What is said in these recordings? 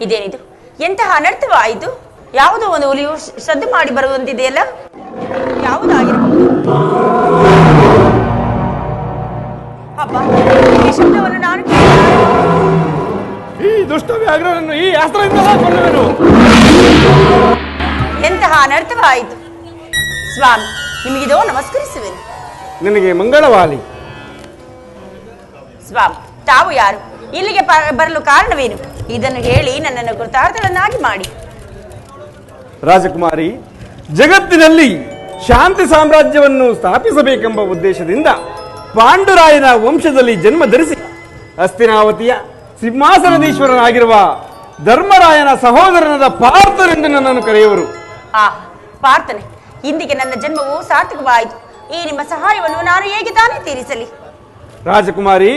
ಇದೇನಿದು? ಎಂತಹ ಅನರ್ಥವಾಯಿತು? ಯಾವುದೋ ಒಂದು ಹುಲಿಯು ಸದ್ದು ಮಾಡಿ ಬರುವಂತಿದೆಯಲ್ಲ, ಯಾವುದಾಗಿರಬಹುದು? ಅಬ್ಬಾ, ಈ ಶಬ್ದವನ್ನು ನಾನು ಈ ದುಷ್ಟ ವ್ಯಾಘ್ರನನ್ನು ಈ ಅಸ್ತ್ರದಿಂದ ಕೊಲ್ಲುವೆನು. ಎಂತಹ ಅನರ್ಥವಾಯಿತು ಸ್ವಾಮಿ, ನಿಮಗಿದೋ ನಮಸ್ಕರಿಸುವೆನು. ನಿನಗೆ ಮಂಗಳವಾಲಿ. ಸ್ವಾಮಿ, ತಾವು ಯಾರು? ಇಲ್ಲಿಗೆ ಬರಲು ಕಾರಣವೇನು? ಇದನ್ನು ಹೇಳಿ ನನ್ನನ್ನು ಕೃತಾರ್ಥಳನ್ನಾಗಿ ಮಾಡಿ. ರಾಜಕುಮಾರಿ, ಜಗತ್ತಿನಲ್ಲಿ ಶಾಂತಿ ಸಾಮ್ರಾಜ್ಯವನ್ನು ಸ್ಥಾಪಿಸಬೇಕೆಂಬ ಉದ್ದೇಶದಿಂದ ಪಾಂಡುರಾಯನ ವಂಶದಲ್ಲಿ ಜನ್ಮ ಧರಿಸಿ ಹಸ್ತಿನಾವತಿಯ ಸಿಂಹಾಸನದೀಶ್ವರನಾಗಿರುವ ಧರ್ಮರಾಯನ ಸಹೋದರನಾದ ಪಾರ್ಥನೆಂದು ನನ್ನನ್ನು ಕರೆಯುವರು. ಪಾರ್ಥನೆ, ಇಂದಿಗೆ ನನ್ನ ಜನ್ಮವು ಸಾರ್ಥಕವಾಯಿತು. ಈ ನಿಮ್ಮ ಸಹಾಯವನ್ನು ನಾನು ಹೇಗೆ ತಾನೇ ತೀರಿಸಲಿ? ರಾಜಕುಮಾರಿ,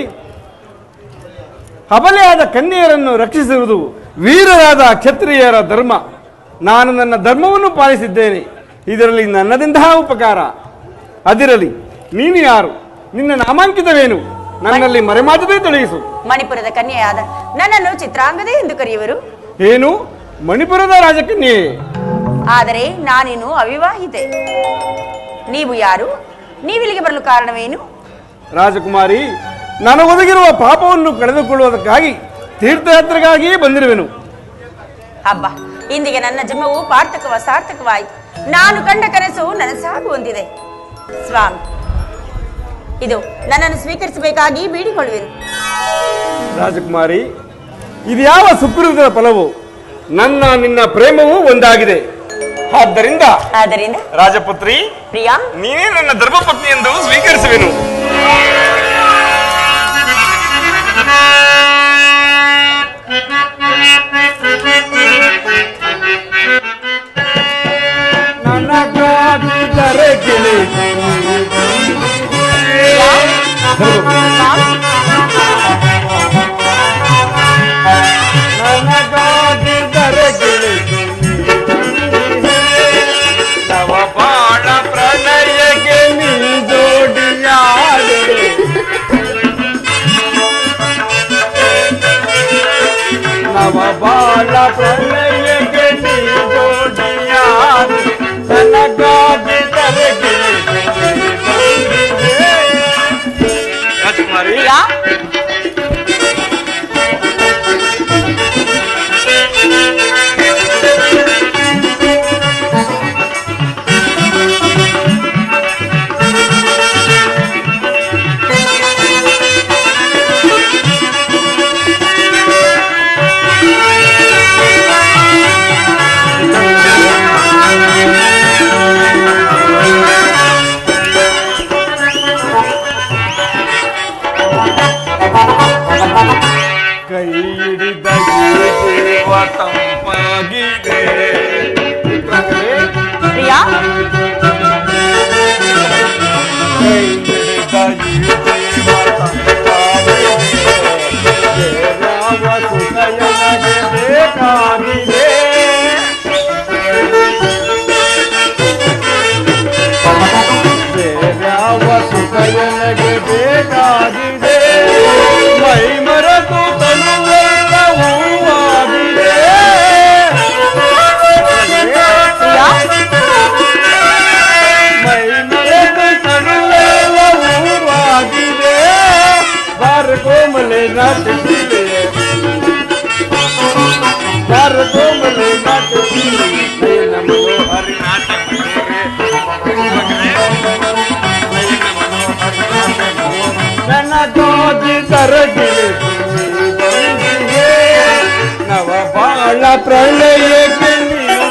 ಅಬಲೆಯಾದ ಕನ್ಯೆಯರನ್ನು ರಕ್ಷಿಸುವುದು ವೀರರಾದ ಕ್ಷತ್ರಿಯರ ಧರ್ಮ. ನಾನು ನನ್ನ ಧರ್ಮವನ್ನು ಪಾಲಿಸಿದ್ದೇನೆ. ಇದರಲ್ಲಿ ನನ್ನದಿಂತಹ ಉಪಕಾರ. ಅದಿರಲಿ, ನೀನು ಯಾರು? ನಿನ್ನ ನಾಮಾಂಕಿತವೇನು? ನನ್ನಲ್ಲಿ ಮರೆಮಾಚದೆ ತೊಡಗಿಸು. ಮಣಿಪುರದ ಕನ್ಯೆಯಾದ ನನ್ನನ್ನು ಚಿತ್ರಾಂಗದೆ ಎಂದು ಕರೆಯುವರು. ಏನು? ಮಣಿಪುರದ ರಾಜಕನ್ಯೆ? ಆದರೆ ನಾನೇನು ಅವಿವಾಹಿತೆ. ನೀವು ಯಾರು? ನೀವಿಲ್ಲಿಗೆ ಬರಲು ಕಾರಣವೇನು? ರಾಜಕುಮಾರಿ, ನನಗೊದಗಿರುವ ಪಾಪವನ್ನು ಕಳೆದುಕೊಳ್ಳುವುದಕ್ಕಾಗಿ ತೀರ್ಥಯಾತ್ರೆಗಾಗಿಯೇ ಬಂದಿರುವೆನು. ಹಬ್ಬ, ಇಂದಿಗೆ ನನ್ನ ಜನ್ಮವು ಸಾರ್ಥಕವಾಯಿತು. ನಾನು ಕಂಡ ಕನಸು ನನಸಾಗುವಂತಿದೆ. ಸ್ವಾಮಿ, ಇದು ನನ್ನನ್ನು ಸ್ವೀಕರಿಸಬೇಕಾಗಿ ಬೇಡಿಕೊಳ್ಳುವೆನು. ರಾಜಕುಮಾರಿ, ಇದು ಯಾವ ಸುಕೃತದ ಫಲವು? ನಿನ್ನ ಪ್ರೇಮವೂ ಒಂದಾಗಿದೆ. ಆದ್ದರಿಂದ ರಾಜಪುತ್ರಿ ಪ್ರಿಯಾ, ನೀನೇ ನನ್ನ ಧರ್ಮಪತ್ನಿ ಎಂದು ಸ್ವೀಕರಿಸುವೆನು. ನವಬಾಳ ಪ್ರಳಯಕ್ಕೆ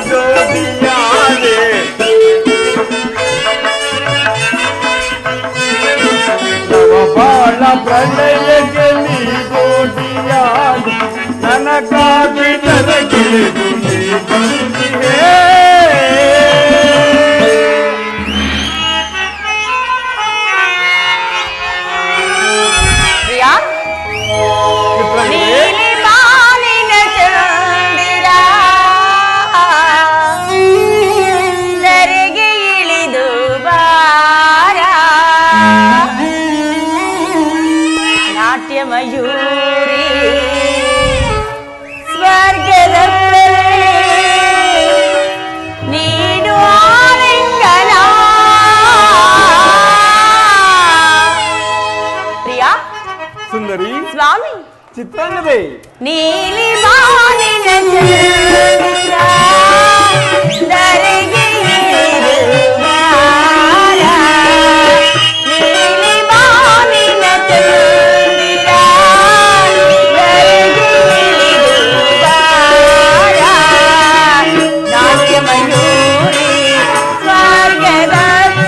ಜೋಡಿಯಾದೆ, ನವಬಾಳ ಪ್ರಳಯಕ್ಕೆ ಜೋಡಿಯಾದೆ, ನನಗಾಗಿ ತರಗಿಳಿದು ನೀ ಬಂದಿಯೇ. ಮಯೂರಿ ಸ್ವರ್ಗದ ನೀಲಿ ಬಾನಿನ ಚಂದ್ರ ಧರೆಗೆ ಇಳಿದುವಾರ. ನೀಲಿ ಬಾನಿನ ಚಂದ್ರ ಧರೆಗೆ ಇಳಿದುವಾರ. ನಾಟ್ಯ ಮಯೂರಿ ಸ್ವರ್ಗದ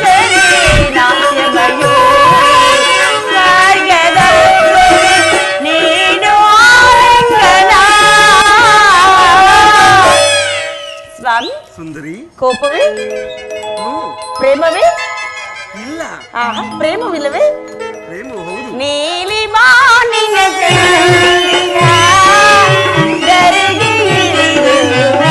ಸರಿ, ನಾಟ್ಯ ಮಯೂರಿ ಸ್ವರ್ಗದ ನೀನು ಆಲಿಂಗನ. ಸ್ವಾಮಿ, ಸುಂದರಿ, ಕೋಪವೇ? ಹ್ಮ್, ಪ್ರೇಮವೇ? ಇಲ್ಲ, ಆಹಾ, ಪ್ರೇಮವಿಲ್ಲವೇ? ಪ್ರೇಮ ಹೌದು. ನೀಲಿ ಬಾನಿನ ಚಂದ್ರ ಧರೆಗೆ ಇಳಿದುವಾರ.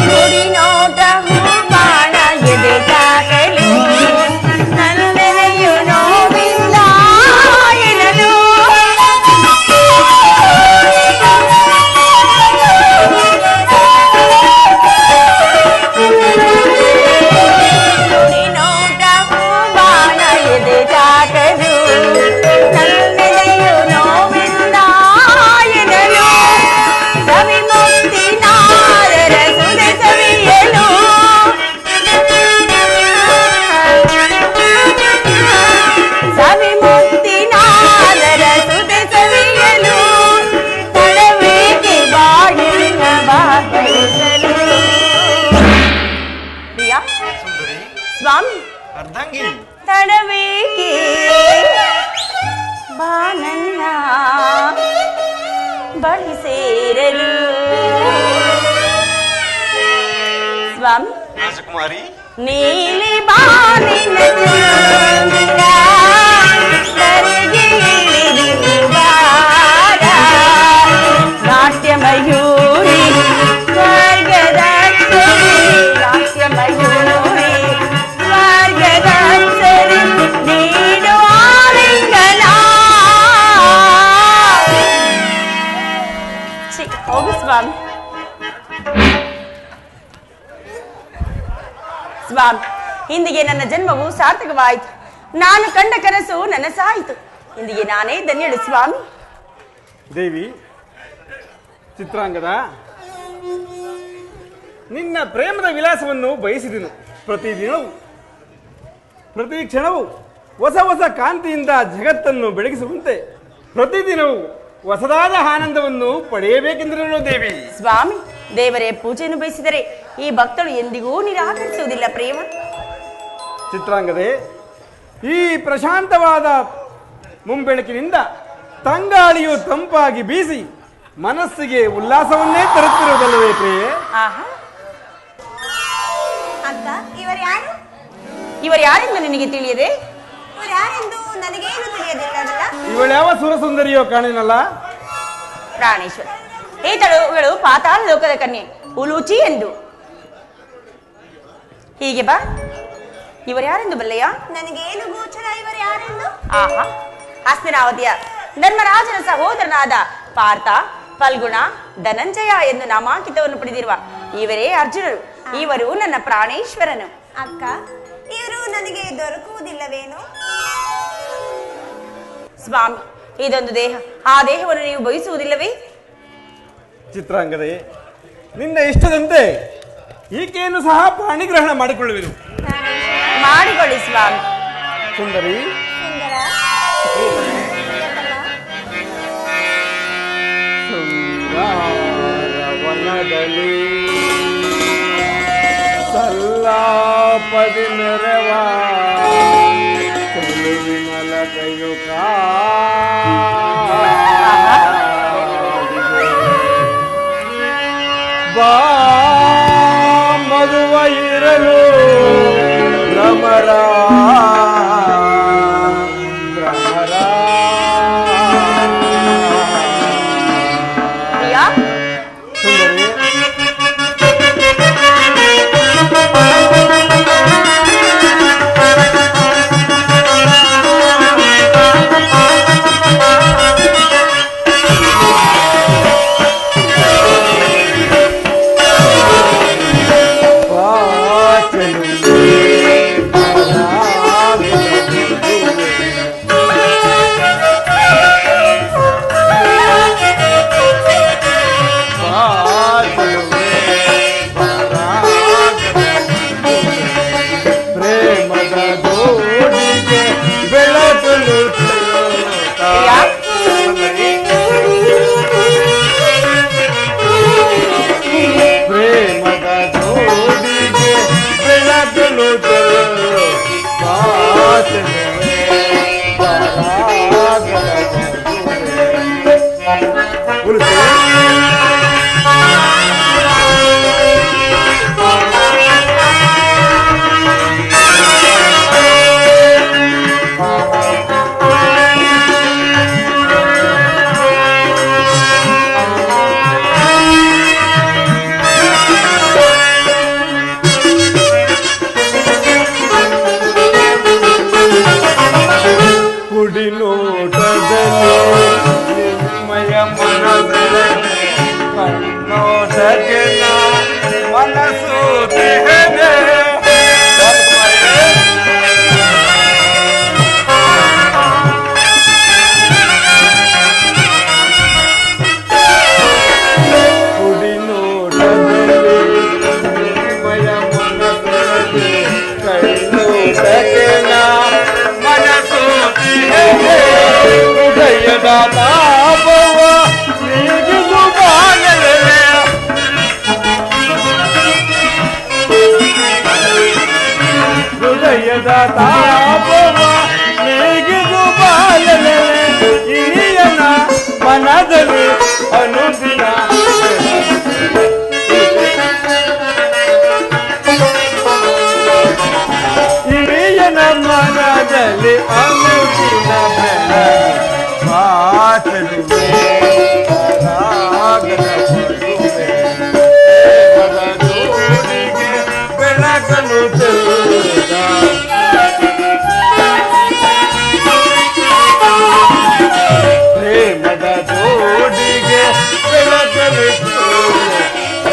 ನುಡಿ ನೋಟ ಹೂಬಾಣ ಎದೆ ತಾಕಲು, ನನ್ನೆದೆಯು ನೋವಿಂದ ಎಳಲು. ನುಡಿ ನೋಟ ಹೂಬಾಣ ಎದೆ ತಾಕಲು, ನನ್ನೆದೆಯು ನೋವಿಂದ ಎಳಲು. ಸವಿ ಮುಕ್ತಿ ನಾರರ ಸುದೆ ಸವಿಯಲು, ಸವಿ ಮುಕ್ತಿ ನಾರರ ಸುದೆ ಸವಿಯಲು. ತಡವೇಕೆ ಬಾಳಿನ ಬಾಗಿಸಲು. ಪ್ರಿಯಾ, ಸುಂದರಿ, ಸ್ವಾಮಿ, ಅರ್ಧಾಂಗಿ, ತಡವೇಕೆ ಬಾನನ್ನ ಬಳಿ ಸೇರಲು. ಸ್ವಾಮಿ, ರಾಜಕುಮಾರಿ, ನೀಲಿ ಬಾನಿನ ಚಂದ್ರ ಧರೆಗೆ ಇಳಿದುವಾರ. ನಾಟ್ಯ ಮಯೂರಿ ಸ್ವರ್ಗದ ಸರಿ, ನಾಟ್ಯ ಮಯೂರಿ ಸ್ವರ್ಗದ ಸರಿ ನೀನು ಆಲಿಂಗನ. ಛೀ, ಹೋಗು ಸ್ವಾಮಿ. ಸ್ವಾಮಿ, ಇಂದಿಗೆ ನನ್ನ ಜನ್ಮವು ಸಾರ್ಥಕವಾಯಿತು. ನಾನು ಕಂಡ ಕನಸು ನನಸಾಯಿತು. ಇಂದಿಗೆ ನಾನೇ ಧನ್ಯಳು ಸ್ವಾಮಿ. ದೇವಿ, ಚಿತ್ರಾಂಗದ, ನಿನ್ನ ಪ್ರೇಮದ ವಿಲಾಸವನ್ನು ಬಯಸಿದೆನು. ಪ್ರತಿದಿನವೂ ಪ್ರತಿ ಕ್ಷಣವೂ ಹೊಸ ಹೊಸ ಕಾಂತಿಯಿಂದ ಜಗತ್ತನ್ನು ಬೆಳಗಿಸುವಂತೆ ಪ್ರತಿದಿನವೂ ಹೊಸದಾದ ಆನಂದವನ್ನು ಪಡೆಯಬೇಕೆಂದಿರಲು ದೇವಿ. ಸ್ವಾಮಿ, ದೇವರೇ ಪೂಜೆಯನ್ನು ಬಯಸಿದರೆ ಈ ಭಕ್ತಳು ಎಂದಿಗೂ ನಿರಾಕರಿಸುವುದಿಲ್ಲ ಪ್ರೇಮ. ಚಿತ್ರಾಂಗದೆ, ಈ ಪ್ರಶಾಂತವಾದ ಮುಂಬೆಳಕಿನಿಂದ ತಂಗಾಳಿಯು ತಂಪಾಗಿ ಬೀಸಿ ಮನಸ್ಸಿಗೆ ಉಲ್ಲಾಸವನ್ನೇ ತರುತ್ತಿರುವುದಲ್ಲವೇ ಪ್ರಿಯೆ? ಆಹಾ, ಅಕ್ಕ, ಇವರು ಯಾರು? ಇವರು ಯಾರೆಂದು ನಿನಗೆ ತಿಳಿಯದೆ? ಇವರು ಯಾರೆಂದು ನನಗೇನು ತಿಳಿಯದಿಲ್ಲವಲ್ಲ. ಇವಳ್ಯಾವ ಸುರಸುಂದರಿಯೋ ಕಾಣಿನಲ್ಲ? ಪ್ರಾಣೇಶ್ವರ, ಈತಳು ಪಾತಾಳ ಲೋಕದ ಕನ್ಯೆ ಉಲೂಚಿ ಎಂದು. ಹೀಗೆ ಬಾ. ಇವರು ಯಾರೆಂದು ಬಲ್ಲೆಯ? ನನಗೇನು ಗೋಚರ ಇವರು ಯಾರೆಂದು. ಆಹಾ, ಹಸ್ತಿನಾವತಿಯ ಧರ್ಮರಾಜನ ಸಹೋದರನಾದ ಪಾರ್ಥ, ಫಲ್ಗುಣ, ಧನಂಜಯ ಎಂದು ನಾಮಾಂಕಿತವನ್ನು ಪಡೆದಿರುವ ಇವರೇ ಅರ್ಜುನರು. ಇವರು ನನ್ನ ಪ್ರಾಣೇಶ್ವರನು. ಅಕ್ಕ, ಇವರು ನನಗೆ ದೊರಕುವುದಿಲ್ಲವೇನು? ಸ್ವಾಮಿ, ಇದೊಂದು ದೇಹ. ಆ ದೇಹವನ್ನು ನೀವು ಬಯಸುವುದಿಲ್ಲವೇ? ಚಿತ್ರಾಂಗದೆ, ನಿನ್ನ ಇಷ್ಟದಂತೆ ಈಕೆಯನ್ನು ಸಹ ಪ್ರಾಣಿಗ್ರಹಣ ಮಾಡಿಕೊಳ್ಳುವೆನು. ಮಾಡಿಕೊಳ್ಳಿ ಸ್ವಾಮಿ. ಸುಂದರಿ, ಸುಂದರ, ವನದಲ್ಲಿ ಸಲ್ಲಾಪದಿ ಮೆರವ ಚೆಲುವಿನಲ ಕೈಯುಕ ಬಾ ಮಗುವ ಇರಲು ಭ್ರಮರ ಭ್ರಮರ. ಪ್ರಿಯಾ, ಸುಂದರಿ, ನೋಟದಲ್ಲಿ ನಿಮ್ಮಯ ಮನದಲ್ಲಿ ಕಣ್ಣೋಟಕ್ಕೆ ಮನಸ್ಸು ದೇಹನೇ. ಕುಡಿ ನೋಟದಲ್ಲಿ ನಿಮ್ಮಯ ಮನದಲ್ಲಿ ಕಣ್ಣೋಟಕ್ಕೆ ಮನಸ್ಸು ದೇಹನೇ. ಹೃದಯದ ತಾಪವ ನೀಗಿದು ಬಾಳಲೆ. ಹೃದಯದ ತಾಪವ ನೀಗಿದು ಬಾಳಲೆ. ಇನಿಯನ ಮನದಲ್ಲಿ ಅನುದಿನ ಇನಿಯನ ಮನದಲ್ಲಿ ಅನುದಿನ ಮಾತಲುವೆ ರಾಗದ ಪಡುವೆ. ಪ್ರೇಮದ ಜೋಡಿಗೆ ಬೆಳಕನ್ನು ಚೆಲ್ಲುತ್ತ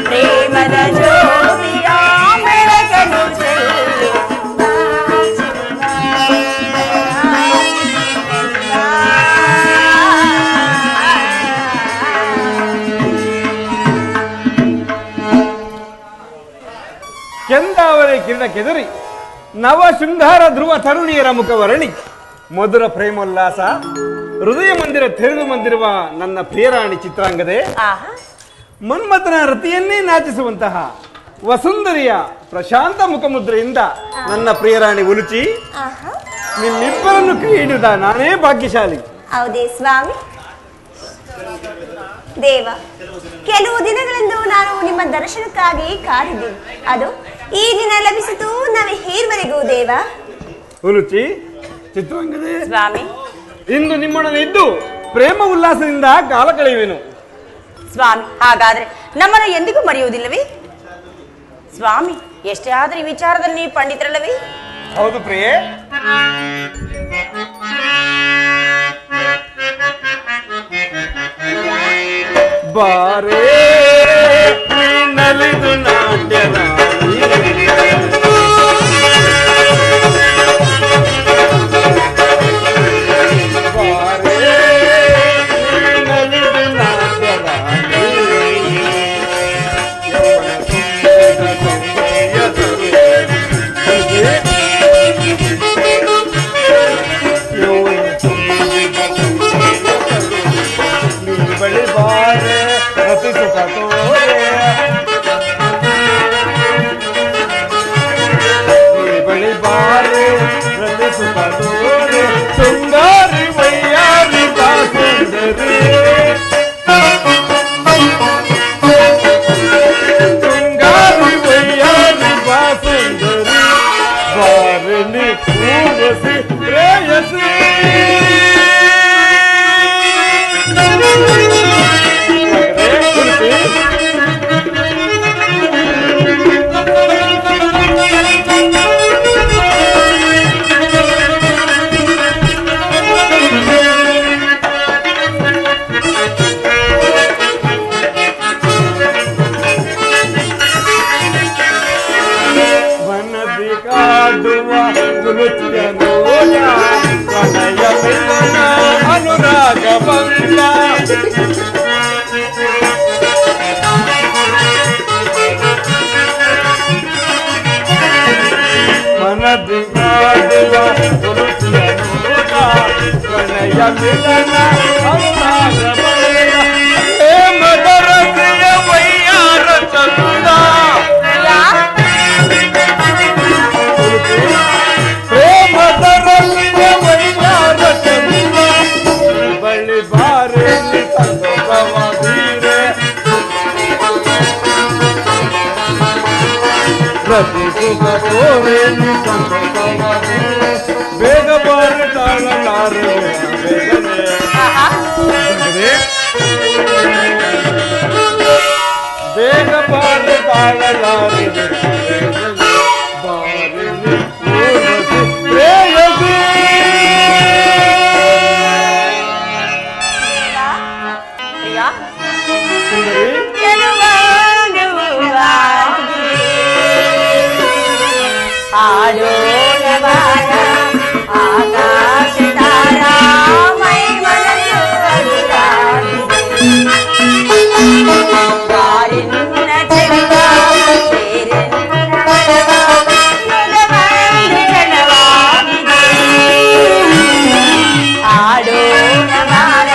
ಪ್ರೇಮದ ಜೋಡಿಗೆ ಬೆಳಕನ್ನು ಚೆಲ್ಲುತ್ತ ಕೆಂದಾವರೆ ಕಿರಣಕ್ಕೆದುರಿ ನವ ಶೃಂಗಾರ ಧ್ರುವ ತರುಣಿಯರ ಮುಖವರಣಿ ಮಧುರ ಪ್ರೇಮೋಲ್ಲಾಸ ಹೃದಯ ಮಂದಿರ ತೆರೆದು ಬಂದಿರುವ ನನ್ನ ಪ್ರಿಯರಾಣಿ ಚಿತ್ರಾಂಗದೆ. ಮನ್ಮಥನ ರತಿಯನ್ನೇ ನಾಚಿಸುವಂತಹ ವಸುಂದರಿಯ ಪ್ರಶಾಂತ ಮುಖಮುದ್ರೆಯಿಂದ ನನ್ನ ಪ್ರಿಯರಾಣಿ ಉಲುಚಿ ನಿಮ್ಮಿಬ್ಬರನ್ನು ಕೈ ಹಿಡಿದ ನಾನೇ ಭಾಗ್ಯಶಾಲಿ. ಹೌದೇ ಸ್ವಾಮಿ ದೇವ, ಕೆಲವು ದಿನಗಳಿಂದ ನಾನು ನಿಮ್ಮ ದರ್ಶನಕ್ಕಾಗಿ ಕಾದಿದ್ದೀನಿ. ಅದು ಈ ದಿನ ಲಭಿಸಿತು ನಾವು ಹೀರ್ವರೆಗೂ ದೇವ. ಉಲುಚಿ ಚಿತ್ರಾಂಗದೆ ಸ್ವಾಮಿ, ಇಂದು ನಿಮ್ಮೊಡನೆ ಇದ್ದು ಪ್ರೇಮ ಉಲ್ಲಾಸದಿಂದ ಕಾಲ ಕಳೆಯುವೆನು. ಸ್ವಾಮಿ, ಹಾಗಾದ್ರೆ ನಮ್ಮನ್ನು ಎಂದಿಗೂ ಮರೆಯುವುದಿಲ್ಲವೇ? ಸ್ವಾಮಿ, ಎಷ್ಟೇ ಆದ್ರೆ ಈ ವಿಚಾರದಲ್ಲಿ ನೀವು ಪಂಡಿತರಲ್ಲವೇ? ಹೌದು ಪ್ರಿಯೆ. ಬಾರೇ ನಲಿದು ನಾಟ್ಯದ ಬಳಿ ಬಾರೆ ರತಿ ಸುಖ ತೋರೆ ರಾಗವಿಲ್ಲ. ಮನದಿ ಮಾಡುವ ತುಳಸಿಯ ನೋಟ ಪ್ರಣಯ ಮಿಲನ ರಾಗವಿಲ್ಲ. ಮದರಸಿಯ ವೈಯಾರ ಚಂದ ಪ್ರೇಮದರಸಿಯ ವೈಯಾರ ಚಂದ ಬಳಿ ಬಾರೆ ಸಂತೋಷವಾದೀರೆ ಪ್ರತಿ ಸುಖ ತೋರೆ ಸಂತೋಷವಾದೀರೆ ಬೇಗ ಬಾರೆ ತಾಳಲಾರೆ ಬೇಗನೆ ಬೇಗ ಬಾರೆ ತಾಳಲಾರೆ ಬಾರೆ ಪ್ರೇಯಸಿ ಪ್ರಿಯಾ ಆಡೋಣ ಬಾರ ಆಕಾಶ ತಾರಾ ಮೈ ಮನಸ್ಸು ಬಾರಿನ ಚೆಲುವ ಸೇರೆನ್ನ ಮನವ ನುಲವಂದು ಕ್ಷಣವಾಗಿದೆ. ಆಡೋಣ ಬಾರ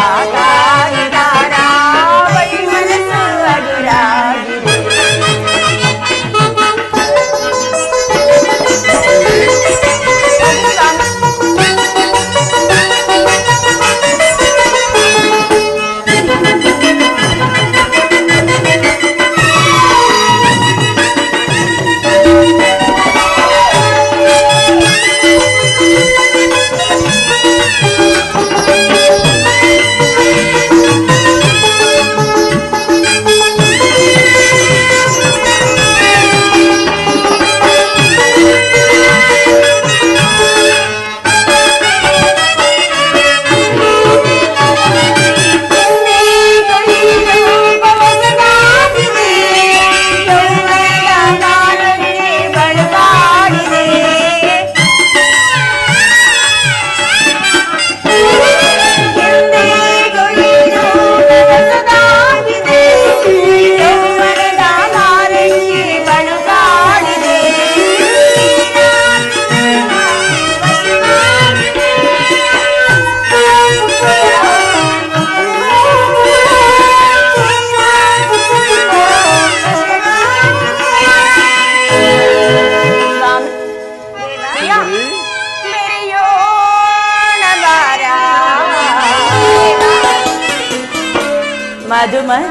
ಆಕಾಶ ತಾರಾ ಮೈ ಮನಸ್ಸು ಅದುರಾಗಿದೆ. ಮಧುಮನ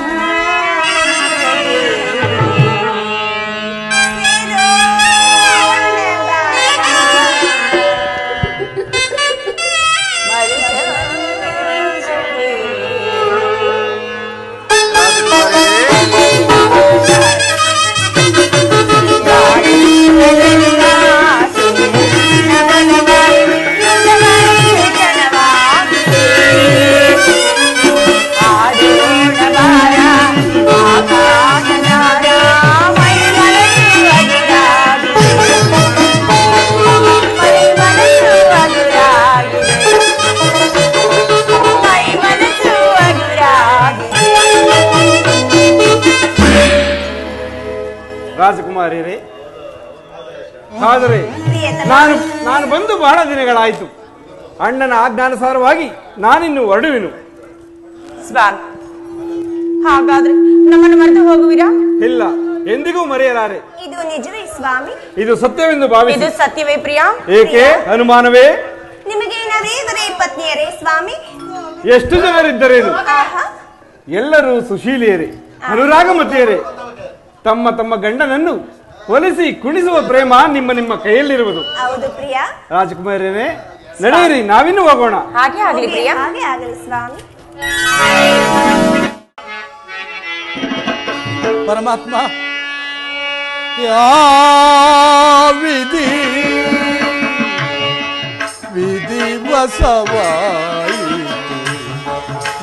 ರಾಜಕುಮಾರಿಯರೇ, ಆದರೆ ನಾನು ಬಂದು ಬಹಳ ದಿನಗಳಾಯಿತು. ಅಣ್ಣನ ಆಜ್ಞಾನುಸಾರವಾಗಿ ನಾನಿನ್ನು ಹೊರಡುವೆನು. ಸ್ವಾಮಿ, ಹಾಗಾದ್ರೆ ನಮ್ಮನ್ನು ಮರೆತು ಹೋಗುವಿರಾ? ಇಲ್ಲ, ಎಂದಿಗೂ ಮರೆಯಲಾರೆ. ಇದು ನಿಜವೇ ಸ್ವಾಮಿ? ಇದು ಸತ್ಯವೆಂದು ಭಾವಿಸಿ. ಇದು ಸತ್ಯವೇ ಪ್ರಿಯಾ? ಏಕೆ ಅನುಮಾನವೇ? ನಿಮಗೆ ನಾವೇದರೆ ಪತ್ನಿಯರೇ ಸ್ವಾಮಿ? ಎಷ್ಟು ಜನರಿದ್ದರೇನು? ಎಲ್ಲರೂ ಸುಶೀಲಿಯರೇ, ಅನುರಾಗಮತಿಯರೇ. ತಮ್ಮ ತಮ್ಮ ಗಂಡನನ್ನು ಒಲಿಸಿ ಕುಣಿಸುವ ಪ್ರೇಮ ನಿಮ್ಮ ನಿಮ್ಮ ಕೈಯಲ್ಲಿರುವುದು. ಹೌದು ಪ್ರಿಯಾ. ರಾಜಕುಮಾರಿಯರೇ, ನಡೆಯಿರಿ, ನಾವಿನ್ನು ಹೋಗೋಣ. ಹಾಗೆ ಆಗಲಿ ಪ್ರಿಯಾ. ಹಾಗೆ ಆಗಲಿ ಸ್ವಾಮಿ. ಪರಮಾತ್ಮ, ವಿಧಿ ವಸವಾಯಿತು,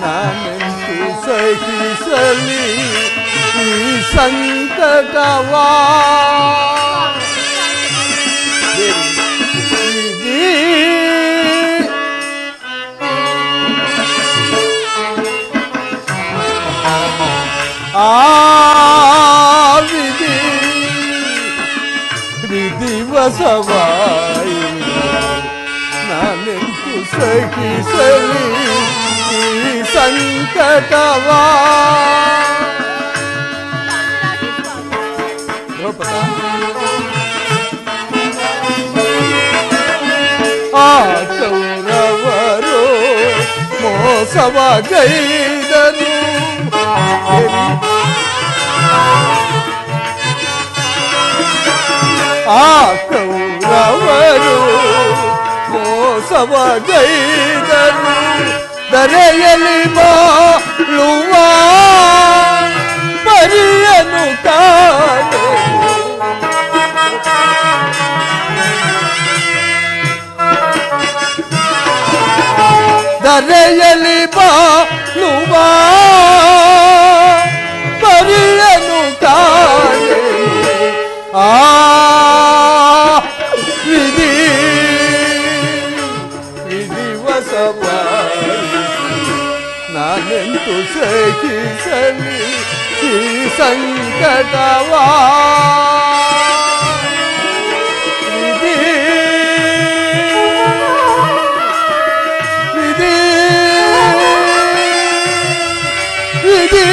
ನಾನೆಂತೂ ಸಹಿಸಲಿ ಈ ಸಂಕಟವಾ. ವಿಧಿ ಆ ವಿಧಿ ವಿಧಿವಸವಾಯಿ ನಾನೆಂದು ಸಹಿಸಲಿ ಈ ಸಂಕಟವಾ. ಆ ಕೌರವರು ಮೋಸವ ಗೈದರು, ಆ ಕೌರವರು ಮೋಸವ ಗೈದರು, ದರೆಯಲಿ ಬಾಳುವ ಪರಿಯನು ಕಾಣೆ. ದರೆಯಲಿ ಬಾಳುವ ಪರಿಯನು ಕಾಣೆ. ಆ ವಿಧಿ ವಿಧಿವಸವಾಯಿ ನಾನೆಂದು ಸಹಿಸಲಿ ಈ ಸಂಕಟವಾ. ವಿಧಿ ವಿಧಿ ವಿಧಿ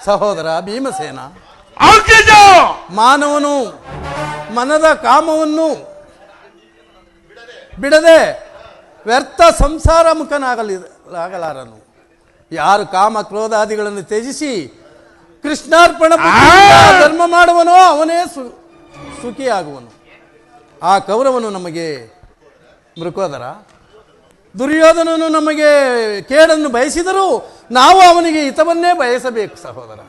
ಸಹೋದರ ಭೀಮಸೇನ, ಮಾನವನು ಮನದ ಕಾಮವನ್ನು ಬಿಡದೆ ವ್ಯರ್ಥ ಸಂಸಾರ ಮುಖನಾಗಲಾರನು. ಯಾರು ಕಾಮ ಕ್ರೋಧಾದಿಗಳನ್ನು ತ್ಯಜಿಸಿ ಕೃಷ್ಣಾರ್ಪಣ ಧರ್ಮ ಮಾಡುವನೋ ಅವನೇ ಸುಖಿಯಾಗುವನು. ಆ ಕೌರವನು ನಮಗೆ ಮೃಕೋದರ, ದುರ್ಯೋಧನನು ನಮಗೆ ಕೇಡನ್ನು ಬಯಸಿದರೂ ನಾವು ಅವನಿಗೆ ಹಿತವನ್ನೇ ಬಯಸಬೇಕು ಸಹೋದರ.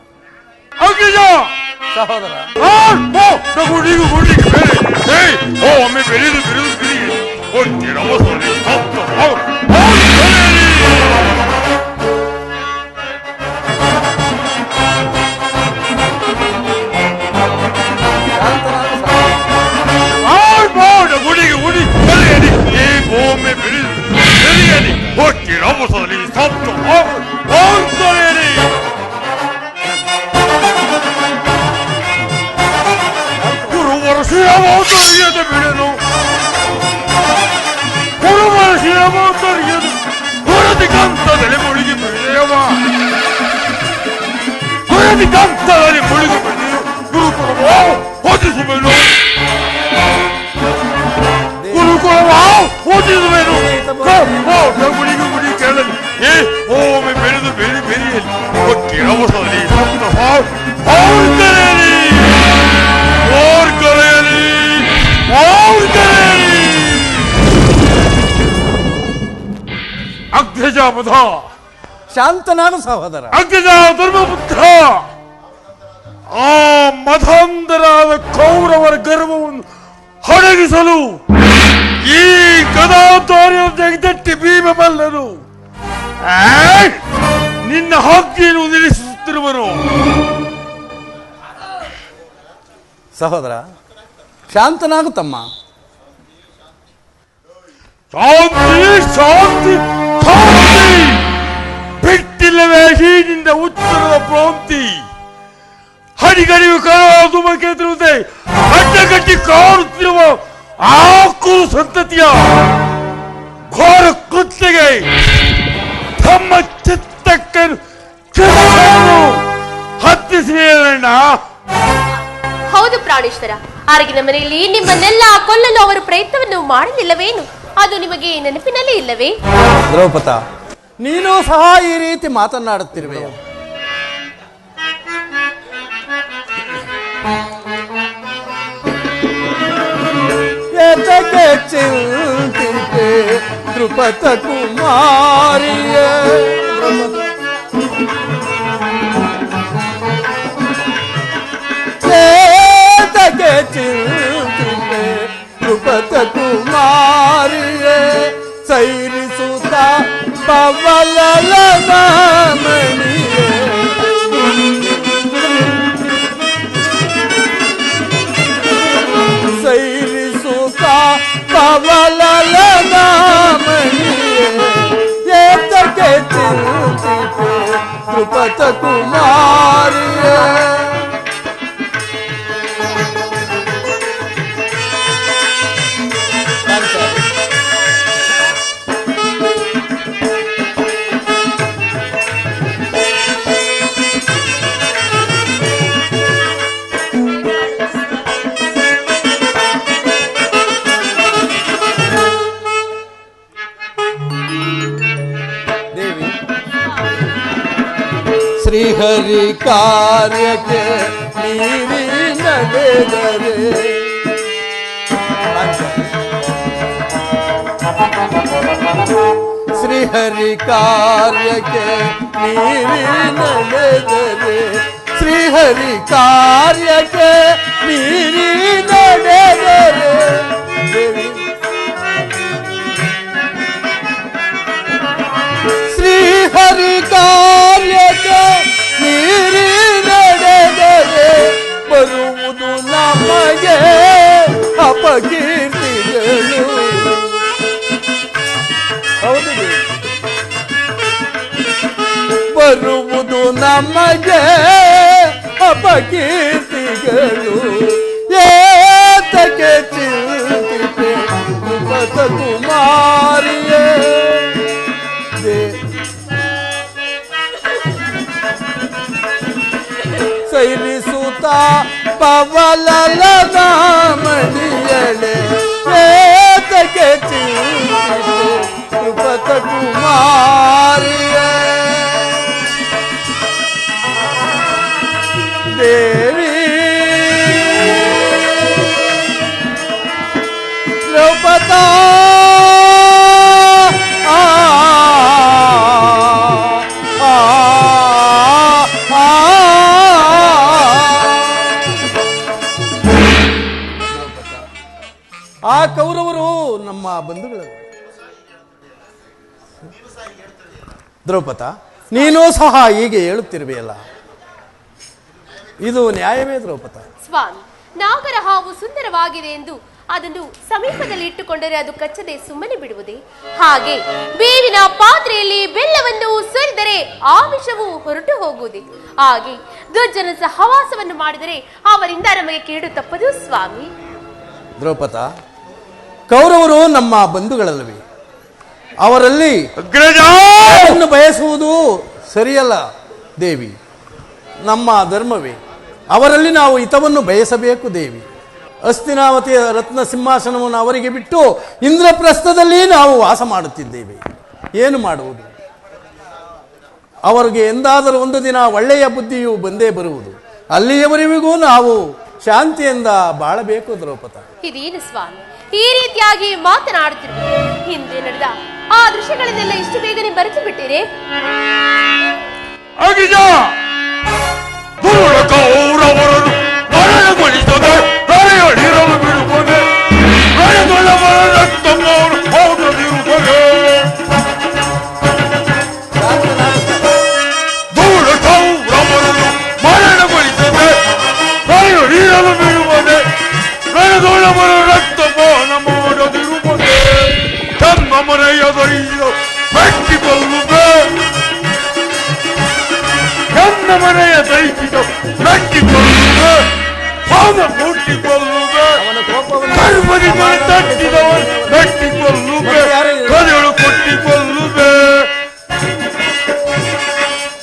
ಸಹೋದರ ಶಾಂತನಾದ ಸಹೋದರ. ಧರ್ಮಬುದ್ಧ, ಆ ಮತಾಂಧರಾದ ಕೌರವರ ಗರ್ವವನ್ನು ಅಡಗಿಸಲು ಈ ಗದಾಧಾರ್ಯ ಜಗದಟ್ಟಿ ಭೀಮಬಲ್ಲನು ನಿನ್ನ ಹಕ್ಕಿಯನ್ನು ನಿಲ್ಲಿಸುತ್ತಿರುವನು. ಸಹೋದರ ಶಾಂತನಾಗು ತಮ್ಮ. ಶಾಂತಿ ಶಾಂತಿ ಶಾಂತಿ ಬಿಟ್ಟಿಲ್ಲವೇ ಹೀನಿಂದ ಉತ್ತರದ ಪ್ರಾಂತಿ ಹಡಿಗಡಿಯು ಕರುವುದೇ ಅಡ್ಡಗಟ್ಟಿ ಕಾರುತ್ತಿರುವ ಆಕು ಸಂತತಿಯ ಘೋರ ಕೃತ್ಯಗೆ ತಮ್ಮ ಚಿತ್ತಕ್ಕನ್ನು ಹತ್ತಿಸಿ ಹೇಳಣ್ಣ. ಹೌದು ಪ್ರಾಣೇಶ್ವರ, ಆರಗಿನ ಮನೆಯಲ್ಲಿ ನಿಮ್ಮನ್ನೆಲ್ಲ ಕೊಲ್ಲಲು ಅವರು ಪ್ರಯತ್ನವನ್ನು ಮಾಡಲಿಲ್ಲವೇನು? ಅದು ನಿಮಗೆ ನೆನಪಿನಲ್ಲಿ ಇಲ್ಲವೇ? ದ್ರೌಪದ, ನೀನು ಸಹ ಈ ರೀತಿ ಮಾತನಾಡುತ್ತಿರುವೆ. ಎದಕ್ಕೆ ಚಿಂತಿತೆ ದ್ರುಪದ ಕುಮಾರಿಯ, ಎದಕ್ಕೆ ಚಿಂತಿತೆ ದ್ರುಪದ ಕುಮಾರಿಯ, ಸೈರಿಸುತ್ತ ಪವಲನ ಮಣಿಯೇ. ನೃಪತ ಕುಮಾರಿಯೇ ಶ್ರೀಹರಿ ಕಾರ್ಯಕ್ಕೆ ಮೀರಿ ನಡೆದರೆ ಶ್ರೀಹರಿ ಕಾರ್ಯಕ್ಕೆ ಮೀರಿ ನಡೆದರೆ ಶ್ರೀಹರಿ ಕಾರ್ಯಕ್ಕೆ ಮೀರಿ ನಡೆದರೆ ಶ್ರೀಹರಿ ಕಾರ್ಯಕ್ಕೆ ಮೀರಿ ನಡೆದರೆ ಬರುವುದು ನಮಗೆ ಅಪಕೀರ್ತಿಗಳು. ಹೌದು, ಬರುವುದು ನಮಗೆ ಅಪಕೀರ್ತಿಗಳು. ಏತಕ್ಕೆ ಚಿಂತಿತೆ ನೃಪತ ಕುಮಾರಿಯೇ ಸೈಲಿಸುತ್ತ ಪವಲಲದ ಮಡಿಯಳೆ ಏತಕ್ಕೆ ಚಿಂತಿತೆ ನೃಪತ ಕುಮಾರಿಯೇ ದೇವಿ ನೃಪತ ಆ ಕೌರವರು ನಮ್ಮ ಬಂಧುಗಳು. ದ್ರೌಪದ, ನೀನೂ ಸಹ ಹೀಗೆ ಹೇಳುತ್ತಿರುವೆಯಲ್ಲ, ಇದು ನ್ಯಾಯವೇ ದ್ರೌಪದ? ಸ್ವಾಮಿ, ನಾಗರ ಹಾವು ಸುಂದರವಾಗಿದೆ ಎಂದು ಅದನ್ನು ಸಮೀಪದಲ್ಲಿ ಇಟ್ಟುಕೊಂಡರೆ ಅದು ಕಚ್ಚದೆ ಸುಮ್ಮನೆ ಬಿಡುವುದೇ? ಹಾಗೆ ಬೇವಿನ ಪಾತ್ರೆಯಲ್ಲಿ ಬೆಲ್ಲವನ್ನು ಸುರಿದರೆ ಆಮಿಷವು ಹೊರಟು ಹೋಗುವುದೇ? ಹಾಗೆ ದುರ್ಜನ ಸಹವಾಸವನ್ನು ಮಾಡಿದರೆ ಅವರಿಂದ ನಮಗೆ ಕೇಡು ತಪ್ಪದು ಸ್ವಾಮಿ. ದ್ರೌಪದ, ಕೌರವರು ನಮ್ಮ ಬಂಧುಗಳಲ್ಲವೇ? ಅವರಲ್ಲಿ ಬಯಸುವುದು ಸರಿಯಲ್ಲ ದೇವಿ, ನಮ್ಮ ಧರ್ಮವೇ. ಅವರಲ್ಲಿ ನಾವು ಹಿತವನ್ನು ಬಯಸಬೇಕು ದೇವಿ. ಹಸ್ತಿನಾವತಿಯ ರತ್ನ ಸಿಂಹಾಸನವನ್ನು ಅವರಿಗೆ ಬಿಟ್ಟು ಇಂದ್ರಪ್ರಸ್ಥದಲ್ಲಿ ನಾವು ವಾಸ ಮಾಡುತ್ತಿದ್ದೇವೆ. ಏನು ಮಾಡುವುದು? ಅವರಿಗೆ ಎಂದಾದರೂ ಒಂದು ದಿನ ಒಳ್ಳೆಯ ಬುದ್ಧಿಯು ಬಂದೇ ಬರುವುದು. ಅಲ್ಲಿಯವರೆಗೂ ನಾವು ಶಾಂತಿಯಿಂದ ಬಾಳಬೇಕು ದ್ರೌಪದ. ಇದೇನು ಸ್ವಾಮಿ ಈ ರೀತಿಯಾಗಿ ಮಾತನಾಡುತ್ತಿರುವುದು? ಹಿಂದೆ ನಡೆದ ಆ ದೃಶ್ಯಗಳನ್ನೆಲ್ಲ ಇಷ್ಟು ಬೇಗನೆ ಬರೆದು ಬಿಟ್ಟಿರೆ? ಕೌರವರನ್ನು ಮರಣಗೊಳಿಸದೆ ತಲೆಯೊಳಿರಲು ಬಿಡುತ್ತದೆ, ದೂರ ಕೌರವರನ್ನು ಮರಣಗೊಳಿಸದೆ ತಲೆಯೊಳಿರಲು ಬಿಡುತ್ತದೆ, ರಣದೊಳವರ ರಕ್ತಪಾನ ಮಾಡದಿರುತ್ತದೆ, ತಮ್ಮ ಮನೆಯ ದೊರೆಯ ಮೆಟ್ಟಿಕೊಳ್ಳುವೆ, ನನ್ನ ಮನೆಯ ದೈಹಿಕ ಮೆಟ್ಟಿಕೊಳ್ಳುವೆ, ಪಾದ ಮುಟ್ಟಿಕೊಳ್ಳುವೆ, ಗರ್ಭದಿ ತಟ್ಟಿದವನು ಮೆಟ್ಟಿಕೊಳ್ಳುವೆ, ಕಲೆಗಳು ಕೊಟ್ಟಿಕೊಳ್ಳುವೆ.